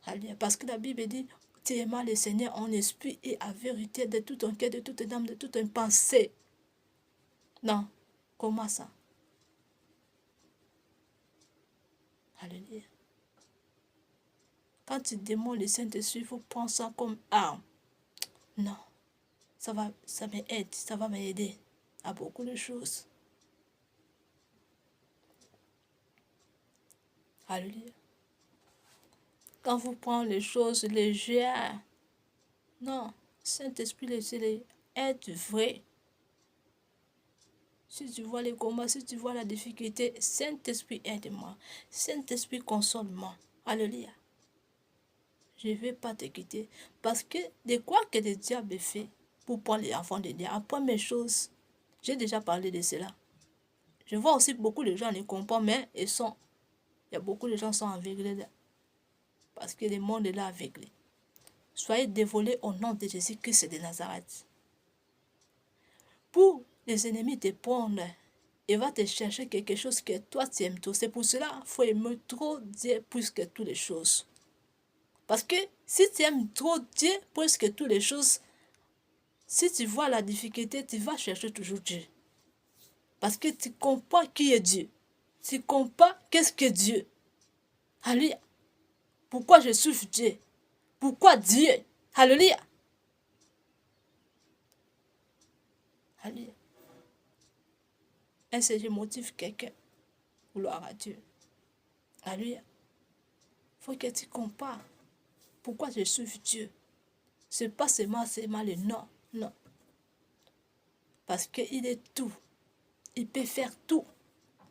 Alléluia. Parce que la Bible dit, tu aimas le Seigneur en esprit et à vérité de tout ton cœur, de toute âme, de toute une pensée. Non. Comment ça? Alléluia. Quand tu demandes le Saint-Esprit, il faut prendre ça comme arme. Non. Ça m'aide, ça va m'aider à beaucoup de choses. Alléluia. Quand vous prenez les choses légères, non, Saint-Esprit, laissez-les être vrai. Si tu vois les combats, si tu vois la difficulté, Saint-Esprit, aide-moi. Saint-Esprit, console-moi. Alléluia. Je ne vais pas te quitter. Parce que de quoi que le diable fait pour prendre les enfants de Dieu, apprends mes choses. J'ai déjà parlé de cela. Je vois aussi beaucoup de gens ne comprennent, mais il y a beaucoup de gens qui sont aveuglés. Parce que le monde est là aveuglé. Soyez dévolés au nom de Jésus-Christ de Nazareth. Pour les ennemis te prendre, il va te chercher quelque chose que toi tu aimes trop. C'est pour cela qu'il faut aimer trop Dieu plus que toutes les choses. Parce que si tu aimes trop Dieu plus que toutes les choses, si tu vois la difficulté, tu vas chercher toujours Dieu. Parce que tu comprends qui est Dieu. Tu comprends qu'est-ce que Dieu. Alléluia. Pourquoi je souffre Dieu? Pourquoi Dieu? Alléluia. Alléluia. Est-ce que je motive quelqu'un? Gloire à Dieu. Alléluia. Il faut que tu compares. Pourquoi je souffre Dieu? Ce n'est pas seulement le non. Non. Parce qu'il est tout. Il peut faire tout.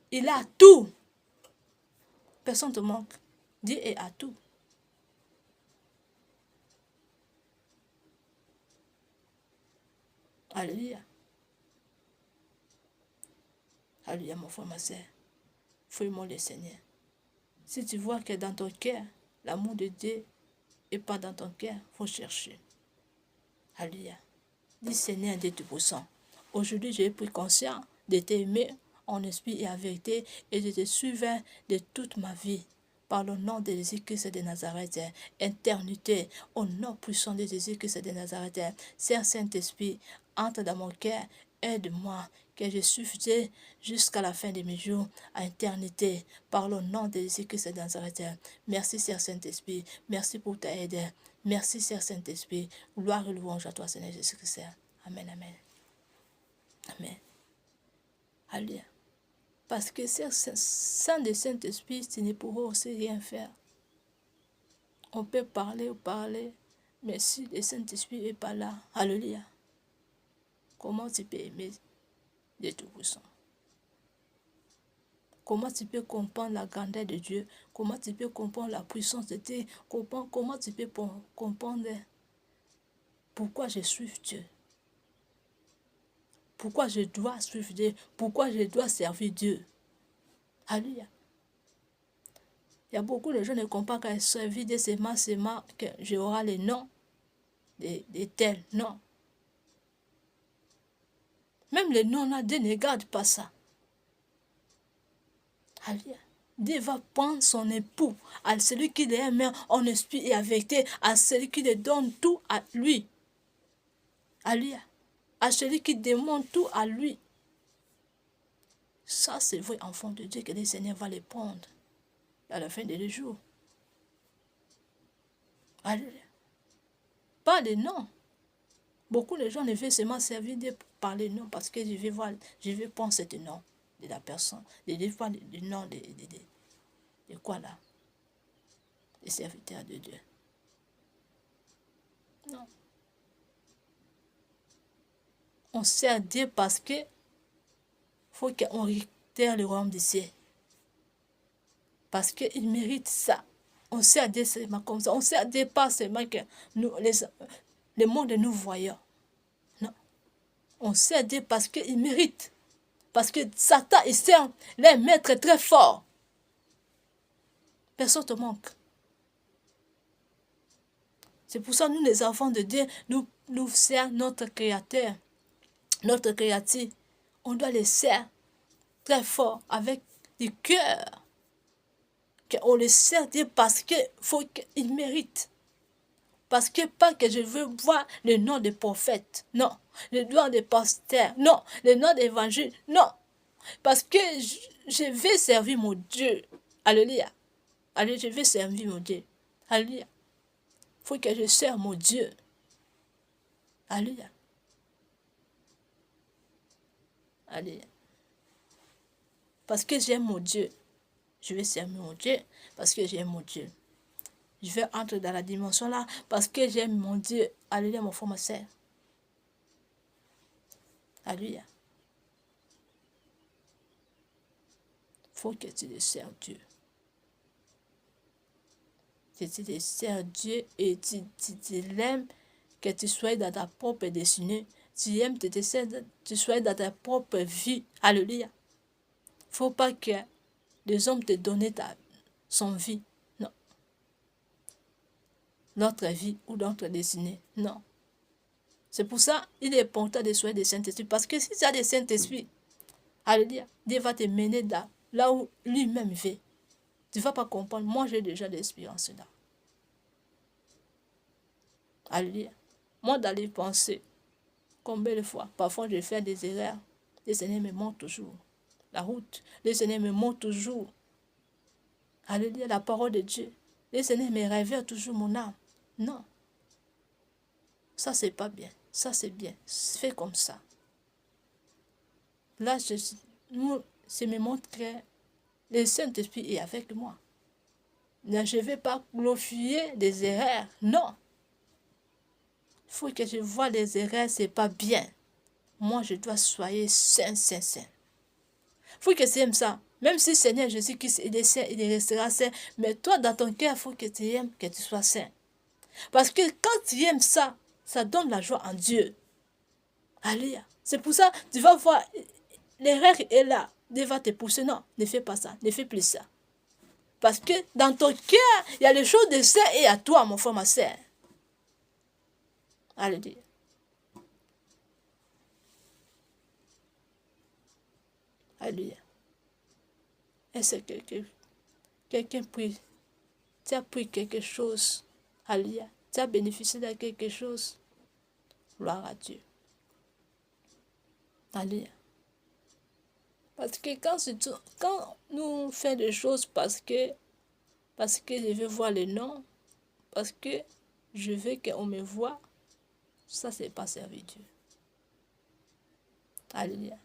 Il a tout. Personne ne te manque. Dieu est à tout. Alléluia. Alléluia, mon frère, ma soeur. Fouille-moi le Seigneur. Si tu vois que dans ton cœur, l'amour de Dieu n'est pas dans ton cœur, il faut chercher. Alléluia. Dis Seigneur, Dieu Tout-Puissant. Aujourd'hui, j'ai pris conscience de t'aimer en esprit et en vérité et de te suivre de toute ma vie. Par le nom de Jésus-Christ de Nazareth, éternité, au nom puissant de Jésus-Christ de Nazareth, Saint-Esprit, entre dans mon cœur, aide-moi, que je suive jusqu'à la fin de mes jours, à éternité, par le nom de Jésus-Christ de Nazareth. Merci, Saint-Esprit, merci pour ta aide. Merci, Saint-Esprit. Gloire et louange à toi, Seigneur Jésus-Christ. Amen, amen. Amen. Alléluia. Parce que sans le Saint-Esprit, tu ne pourras aussi rien faire. On peut parler ou parler, mais si le Saint-Esprit n'est pas là, alléluia, comment tu peux aimer Dieu Tout-Puissant? Comment tu peux comprendre la grandeur de Dieu? Comment tu peux comprendre la puissance de Dieu? Comment tu peux comprendre pourquoi je suis Dieu? Pourquoi je dois suivre Dieu? Pourquoi je dois servir Dieu? Alléluia. Il y a beaucoup de gens qui ne comprennent pas qu'à servir Dieu, c'est seulement que j'aurai les noms de tels. Non. Même les noms là, Dieu ne garde pas ça. Alléluia. Dieu va prendre son époux, à celui qui l'aime en esprit et en vérité, à celui qui le donne tout à lui. Alléluia. À celui qui demande tout à lui. Ça, c'est vrai, enfant de Dieu, que le Seigneur va les prendre à la fin des jours. Alléluia. Pas de nom. Beaucoup de gens ne veulent seulement servir Dieu par les noms parce que je vais prendre ce nom de la personne. Je ne veux pas le nom de quoi là? Les serviteurs de Dieu. Non. On sert Dieu parce que faut qu'on réitère le royaume des cieux. Parce qu'il mérite ça. On sert Dieu seulement comme ça. On sert Dieu pas seulement que nous, le monde nous voyons. Non. On sert Dieu parce qu'il mérite. Parce que Satan, il sert les maîtres très forts. Personne ne te manque. C'est pour ça que nous, les enfants de Dieu, nous servons notre Créateur, notre Créateur. On doit les servir très fort, avec du cœur. On les sert Dieu parce qu'il mérite. Parce que pas que je veux voir le nom des prophètes. Non. Le nom des pasteurs. Non. Le nom d'évangile. Non. Parce que je vais servir mon Dieu. Alléluia. Alléluia, je vais servir mon Dieu. Alléluia. Il faut que je serve mon Dieu. Alléluia. Alléluia. Parce que j'aime mon Dieu. Je vais servir mon Dieu parce que j'aime mon Dieu. Je vais entrer dans la dimension là parce que j'aime mon Dieu. Alléluia, mon frère, ma soeur. Alléluia. Il faut que tu le sers Dieu. Que tu le sers Dieu et tu l'aimes, que tu sois dans ta propre destinée. Tu aimes que tu sois dans ta propre vie. Alléluia. Il ne faut pas que les hommes te donnent son vie. Non. Notre vie ou notre destinée. Non. C'est pour ça qu'il est important de soigner des Saint-Esprit. Parce que si tu as des Saint-Esprit, alléluia, Dieu va te mener là où lui-même veut. Tu ne vas pas comprendre. Moi, j'ai déjà l'expérience là. Alléluia. Moi, d'aller penser, combien de fois, parfois je fais des erreurs. Le Seigneur me montre toujours la route. Le Seigneur me montre toujours, alléluia, la parole de Dieu. Le Seigneur me révèle toujours mon âme. Non. Ça, c'est pas bien. Ça, c'est bien. Fais comme ça. Là, je me montre que le Saint-Esprit est avec moi. Je ne vais pas glorifier des erreurs. Non. Il faut que je vois les erreurs, ce n'est pas bien. Moi, je dois soyez saint, saint, saint. Il faut que tu aimes ça. Même si Seigneur Jésus-Christ il est saint, il restera saint. Mais toi, dans ton cœur, il faut que tu aimes que tu sois saint. Parce que quand tu aimes ça, ça donne la joie en Dieu. Alléluia. C'est pour ça, tu vas voir, l'erreur est là. Dieu va te pousser. Non, ne fais pas ça. Ne fais plus ça. Parce que dans ton cœur, il y a les choses de saint et à toi, mon frère, ma soeur. Alléluia. Alléluia. Est-ce que quelqu'un prie? Tu as pris quelque chose. Alléluia. Tu as bénéficié de quelque chose. Gloire à Dieu. Alléluia. Parce que quand nous faisons des choses parce que je veux voir le nom, parce que je veux qu'on me voit, ça, c'est pas servir Dieu. Alléluia.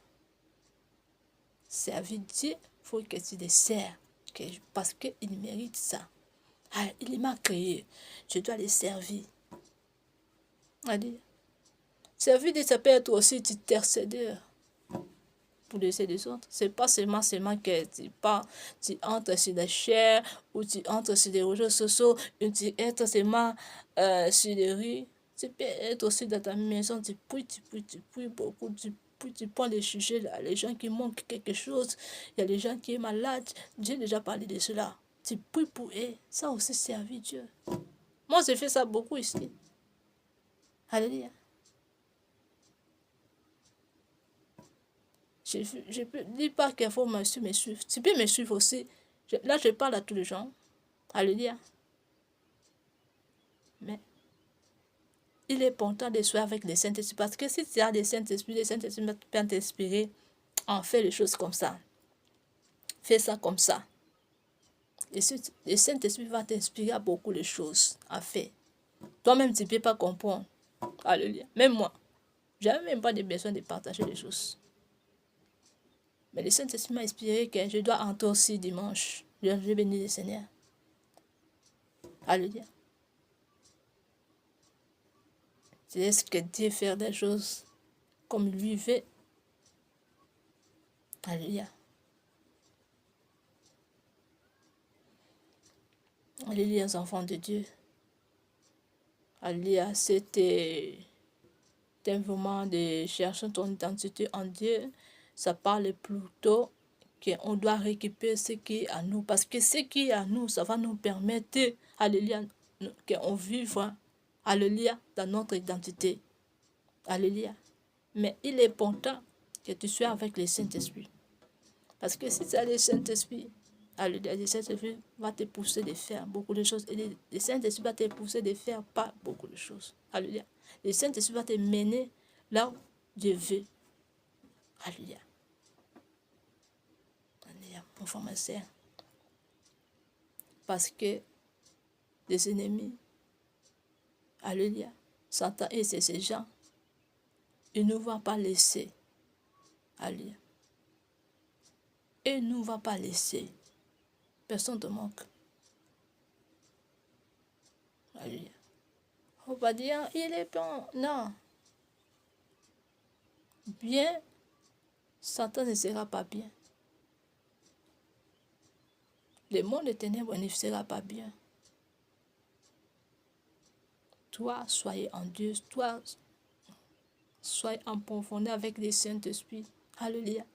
Servir Dieu, il faut que tu le sers, parce qu'il mérite ça. Ah, il m'a créé, je dois le servir. Alléluia. Servir Dieu, ça peut être aussi intercédeur pour les autres. C'est pas seulement que tu entres sur la chair ou tu entres sur les réseaux sociaux ou tu entres seulement sur les rues. Tu peux être aussi dans ta maison, tu pries beaucoup, tu prends les sujets là, les gens qui manquent quelque chose, il y a les gens qui sont malades, j'ai déjà parlé de cela. Tu pries pour eux, ça aussi servir Dieu. Moi, j'ai fait ça beaucoup ici. Alléluia. Je peux dire pas qu'il faut me suivre. Tu peux me suivre aussi. Là, je parle à tous les gens. Alléluia. Mais il est important de soigner avec les Saint-Esprit. Parce que si tu as des Saint-Esprit, les Saint-Esprit peuvent t'inspirer. On fait les choses comme ça. Fais ça comme ça. Et le Saint-Esprit va t'inspirer à beaucoup de choses à faire. Toi-même, tu ne peux pas comprendre. Alléluia. Même moi. Je n'avais même pas besoin de partager les choses. Mais le Saint-Esprit m'a inspiré que je dois entrer aussi dimanche. Je vais bénir le Seigneur. Alléluia. Tu laisses que Dieu faire des choses comme lui veut. Alléluia. Alléluia, les enfants de Dieu. Alléluia, c'était un moment de chercher ton identité en Dieu. Ça parle plutôt qu'on doit récupérer ce qui est à nous. Parce que ce qui est à nous, ça va nous permettre, alléluia, qu'on vive, alléluia, dans notre identité. Alléluia. Mais il est important que tu sois avec le Saint-Esprit. Parce que si tu as le Saint-Esprit, alléluia, le Saint-Esprit va te pousser de faire beaucoup de choses. Et le Saint-Esprit va te pousser de faire pas beaucoup de choses. Alléluia. Le Saint-Esprit va te mener là où Dieu veut. Alléluia. Alléluia, mon frère, ma soeur. Parce que les ennemis, alléluia, Satan et ces gens, ils ne vont pas laisser. Alléluia. Et ne va pas laisser. Personne ne te manque. Alléluia. On va dire, il est bon. Non. bien, Satan ne sera pas bien. Le monde des ténèbres ne sera pas bien. Toi, soyez en Dieu. Toi, soyez en profondeur avec le Saint-Esprit. Alléluia.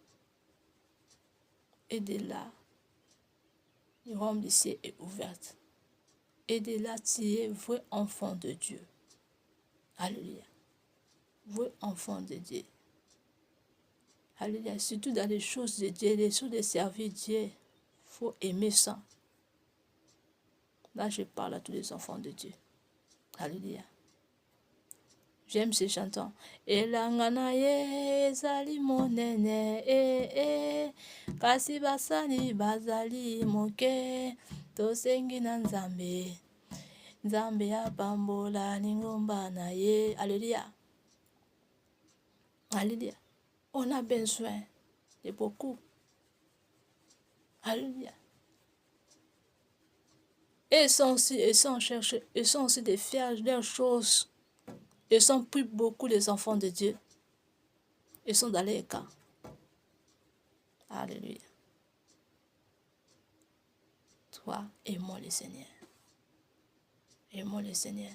Et de là, le royaume du ciel est ouverte. Et de là, tu es vrai enfant de Dieu. Alléluia. Vrai enfant de Dieu. Alléluia. Surtout dans les choses de Dieu, les choses de servir Dieu, il faut aimer ça. Là, je parle à tous les enfants de Dieu. Alléluia. J'aime ces chantants. Elangana ye ezali monene kasi basali bazali moke tosengi na nzambe nzambe apambola lingomba na ye. Alléluia. Alléluia. On a besoin de beaucoup. Alléluia. Et ils sont cherchés, ils sont aussi de faire leurs choses. Ils sont plus beaucoup les enfants de Dieu. Ils sont dans les cas. Alléluia. Toi, aimons le Seigneur. Aimons le Seigneur.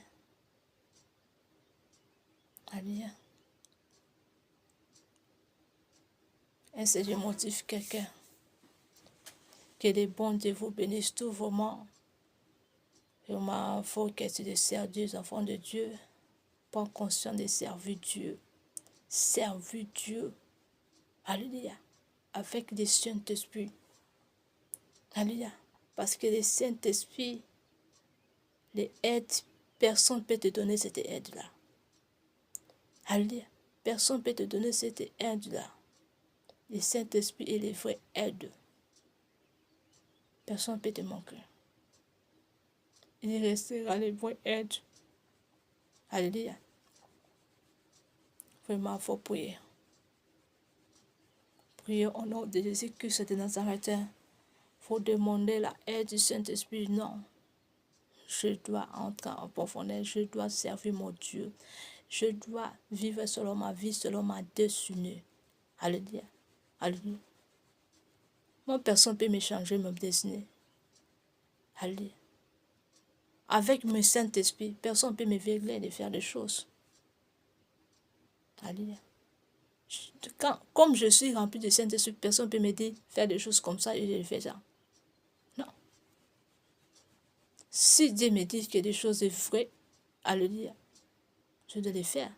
Alléluia. Ainsi, je motive quelqu'un. Que les bons Dieu vous bénissent tous vraiment. Vraiment, il faut que tu servir Dieu, les enfants de Dieu. Prends conscience de servir Dieu. Servir Dieu. Alléluia. Avec le Saint-Esprit. Alléluia. Parce que le Saint-Esprit, les aides, personne ne peut te donner cette aide-là. Alléluia. Personne ne peut te donner cette aide-là. Le Saint-Esprit est les vraies aides. Personne ne peut te manquer. Il restera les vraies aides. Alléluia. Vraiment, il faut prier. Priez au nom de Jésus-Christ de Nazareth. Il faut demander la aide du Saint-Esprit. Non. Je dois entrer en profondeur. Je dois servir mon Dieu. Je dois vivre selon ma vie, selon ma destinée. Alléluia. Alléluia. Moi, personne ne peut me changer ma destinée. Alléluia. Avec mon Saint-Esprit, personne ne peut me veiller de faire des choses. Alléluia. Comme je suis rempli de Saint-Esprit, personne ne peut me dire faire des choses comme ça et je fais ça. Non. Si Dieu me dit que des choses sont vraies, alléluia, je dois les faire.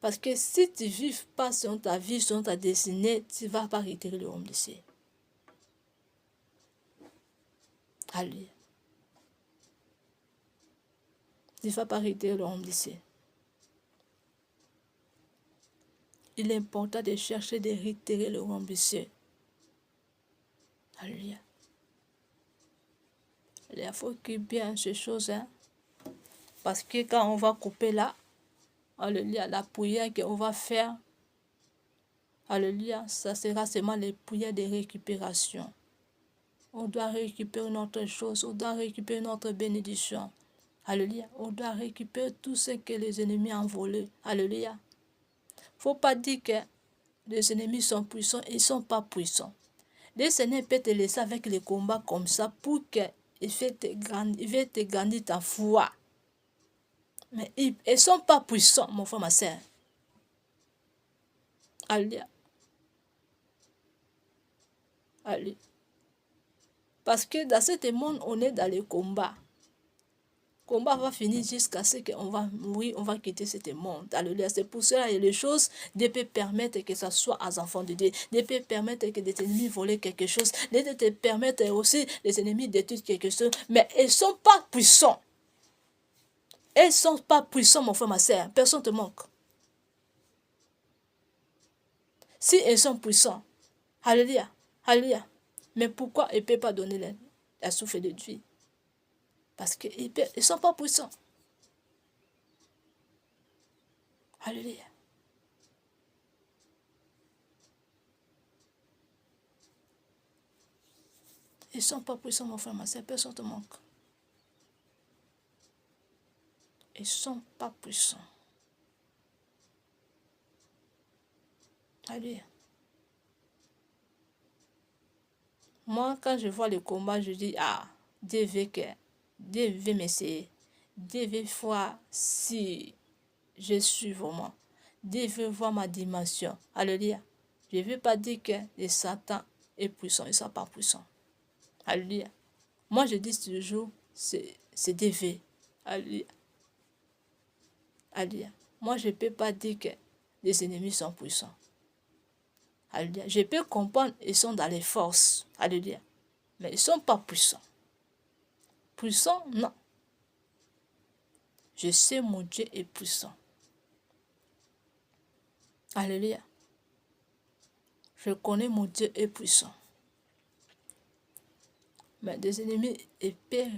Parce que si tu ne vis pas selon ta vie, selon ta destinée, tu ne vas pas réitérer le royaume du ciel. Alléluia. Tu ne vas pas réitérer le royaume du ciel. Il est important de chercher de réitérer le royaume du ciel. Alléluia. Il faut qu'il bien ces choses. Hein? Parce que quand on va couper là, alléluia, la prière qu'on va faire, alléluia, ça sera seulement les prières de récupération. On doit récupérer notre chose, on doit récupérer notre bénédiction. Alléluia, on doit récupérer tout ce que les ennemis ont volé. Alléluia. Il ne faut pas dire que les ennemis sont puissants, ils ne sont pas puissants. Le Seigneur peut te laisser avec les combats comme ça pour qu'il veut te grandir ta foi. Mais ils ne sont pas puissants, mon frère, ma soeur. Alléluia. Alléluia. Parce que dans ce monde, on est dans le combat. Le combat va finir jusqu'à ce qu'on va mourir, on va quitter ce monde. Alléluia. C'est pour cela que les choses Dieu peut permettre que ce soit aux enfants de Dieu. Dieu peut permettre que des ennemis volent quelque chose. Dieu peut permettre aussi les ennemis détruire quelque chose. Mais ils ne sont pas puissants. Ils ne sont pas puissants, mon frère, ma soeur. Personne ne te manque. Si ils sont puissants, alléluia, alléluia. Mais pourquoi ils ne peuvent pas donner la souffle de vie? Parce qu'ils ne sont pas puissants. Alléluia. Ils ne sont pas puissants, mon frère, ma soeur. Personne ne te manque. Ils ne sont pas puissants. Alléluia. Moi, quand je vois le combat, je dis, ah, Dieu veut m'essayer. Dieu veut voir si je suis vraiment. Dieu veut voir ma dimension. Alléluia. Je ne veux pas dire que le Satan est puissant, il ne sont pas puissant. Alléluia. Moi, je dis toujours, c'est Dieu veut. Alléluia. Alléluia. Moi, je ne peux pas dire que les ennemis sont puissants. Alléluia. Je peux comprendre, ils sont dans les forces. Alléluia. Mais ils ne sont pas puissants. Puissants, non. Je sais mon Dieu est puissant. Alléluia. Je connais mon Dieu est puissant. Mais des ennemis ne peuvent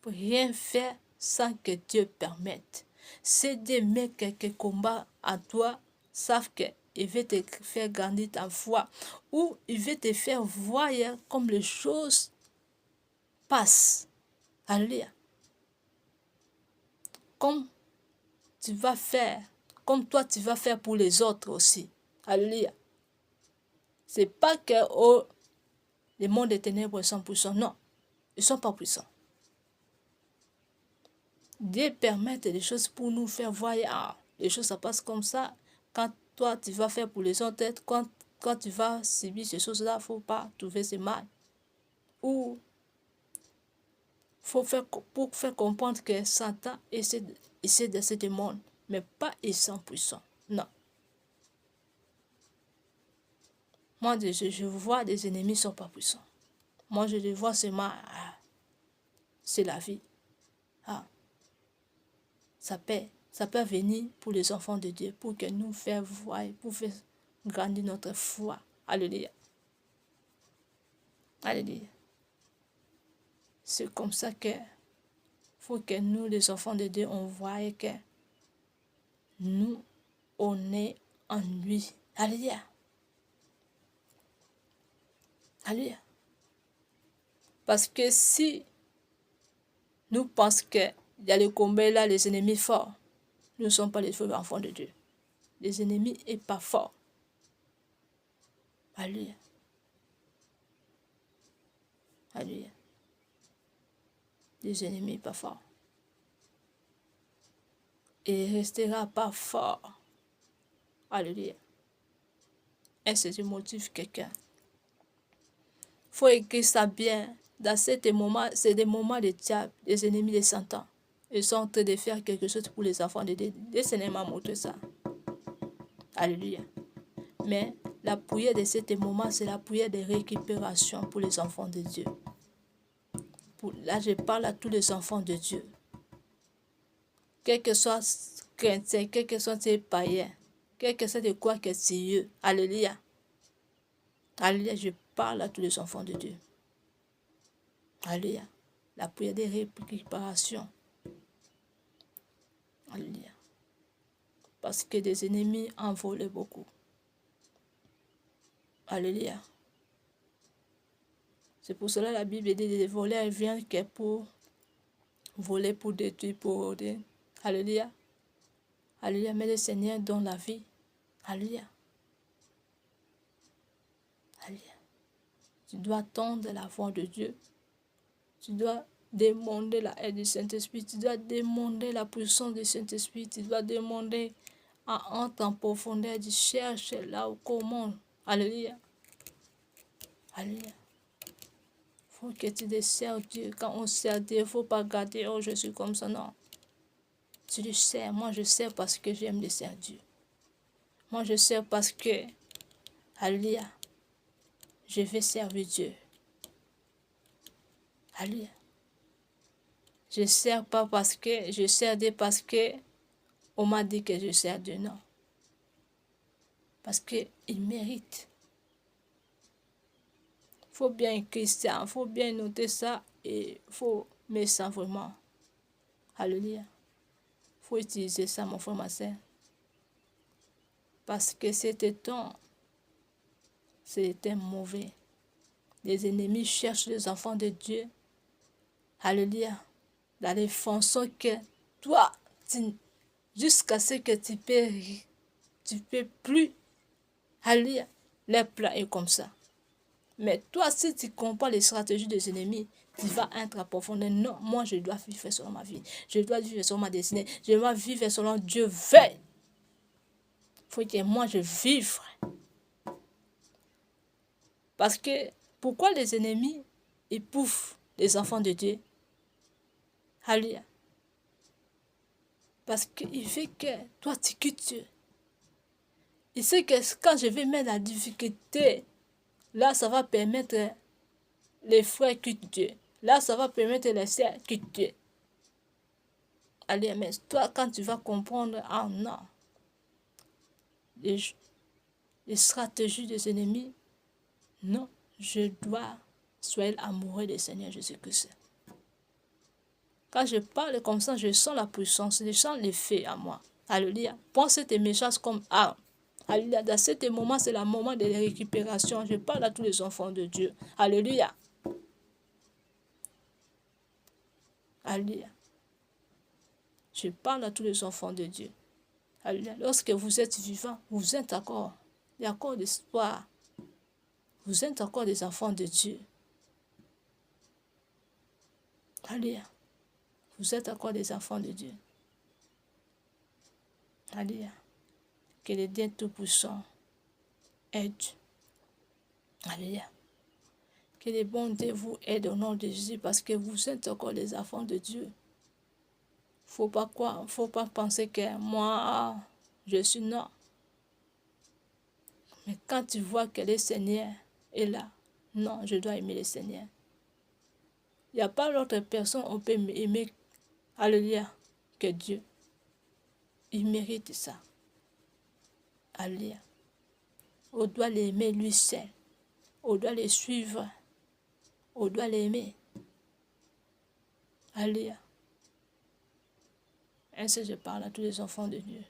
rien faire sans que Dieu permette. Si Dieu met quelques combats à toi, savent qu'il veut te faire grandir ta foi ou il veut te faire voir comme les choses passent. Alléluia. Comme tu vas faire, comme toi tu vas faire pour les autres aussi. Alléluia. C'est pas que les mondes des ténèbres sont puissants. Non, ils ne sont pas puissants. Dieu permet des choses pour nous faire voir, ah, les choses ça passe comme ça. Quand toi tu vas faire pour les autres, quand tu vas subir ces choses-là, il ne faut pas trouver ce mal. Ou pour faire comprendre que Satan essaie de ce monde, mais pas ils sont puissants. Non. Moi, je vois des ennemis ne sont pas puissants. Moi, je les vois seulement, c'est la vie. Ah. Ça peut venir pour les enfants de Dieu, pour que nous faire voir, pour faire grandir notre foi. Alléluia. Alléluia. C'est comme ça que faut que nous, les enfants de Dieu, on voie que nous, on est en lui. Alléluia. Alléluia. Parce que si nous pensons qu'il y a le combat là, les ennemis forts, nous ne sommes pas les vrais enfants de Dieu. Les ennemis ne sont pas forts. Alléluia. Alléluia. Les ennemis ne sont pas forts. Et il ne restera pas fort. Alléluia. Et c'est du motif quelqu'un. Il faut écrire ça bien. Dans ces moments, c'est des moments de diable, des ennemis de Satan. Ils sont en train de faire quelque chose pour les enfants de Dieu. Le Seigneur m'a montré ça. Alléluia. Mais la prière de ces moments, c'est la prière de récupération pour les enfants de Dieu. Là, je parle à tous les enfants de Dieu. Quel que soit chrétien, quel que soit païen, quel que soit de quoi que c'est. Alléluia. Alléluia, je parle à tous les enfants de Dieu. Alléluia. La prière de récupération. Alléluia. Parce que des ennemis en volent beaucoup. Alléluia. C'est pour cela que la Bible dit que les voleurs viennent que pour voler, pour détruire, pour... Alléluia. Alléluia. Mais le Seigneur donne la vie. Alléluia. Alléluia. Tu dois tendre la voix de Dieu. Tu dois demander la aide du Saint-Esprit. Tu dois demander la puissance du Saint-Esprit. Tu dois demander à entrer en profondeur. Tu cherches là où comment. Alléluia. Alléluia. Il faut que tu te sers Dieu. Quand on sert Dieu, il ne faut pas garder, oh, je suis comme ça. Non. Tu le sers. Moi, je sers parce que j'aime le servir Dieu. Moi, je sers parce que, alléluia, je vais servir Dieu. Alléluia. Je ne sers pas parce que je sers Dieu parce que on m'a dit que je sers Dieu. Non. Parce qu'il mérite. Il faut bien écrire ça, il faut bien noter ça et il faut mettre ça vraiment. Alléluia. Il faut utiliser ça, mon frère, ma soeur. Parce que c'était mauvais. Les ennemis cherchent les enfants de Dieu. Alléluia. Dans les fonctions que toi, jusqu'à ce que tu peux plus Alléluia. Les plans est comme ça. Mais toi, si tu comprends les stratégies des ennemis, tu vas être à profondeur. Non, moi, je dois vivre selon ma vie. Je dois vivre selon ma destinée. Je dois vivre selon Dieu veut. Il faut que moi, je vive. Parce que, pourquoi les ennemis épouvent les enfants de Dieu? Alléluia. Parce qu'il fait que toi, tu quittes Dieu. Il sait que quand je vais mettre la difficulté, là, ça va permettre les frères quittent Dieu. Là, ça va permettre les sœurs quittent Dieu. Allez, mais toi, quand tu vas comprendre, ah non, les stratégies des ennemis, non, je dois soyez amoureux du Seigneur Jésus-Christ. Quand je parle comme ça, je sens la puissance, je sens l'effet à moi. Alléluia. Prends cette message comme arme. Alléluia. Dans ce moment, c'est le moment de la récupération. Je parle à tous les enfants de Dieu. Alléluia. Alléluia. Je parle à tous les enfants de Dieu. Alléluia. Lorsque vous êtes vivants, vous êtes encore. Il y a encore d'espoir. Vous êtes encore des enfants de Dieu. Alléluia. Vous êtes encore des enfants de Dieu. Alléluia. Que le Dieu Tout-Puissant aide. Alléluia. Que le bon Dieu vous aide au nom de Jésus parce que vous êtes encore des enfants de Dieu. Faut pas penser que moi, je suis non. Mais quand tu vois que le Seigneur est là, non, je dois aimer le Seigneur. Il n'y a pas d'autre personne on peut aimer, alléluia, que Dieu. Il mérite ça. Alléluia. On doit l'aimer lui seul. On doit le suivre. On doit l'aimer. Alléluia. Ainsi je parle à tous les enfants de Dieu.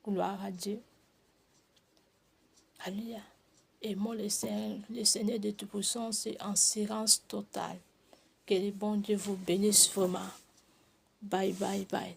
Gloire à Dieu. Alléluia. Aimons le Seigneur de Tout-Puissant, c'est en silence total. Que le bon Dieu vous bénisse vraiment. Bye, bye, bye.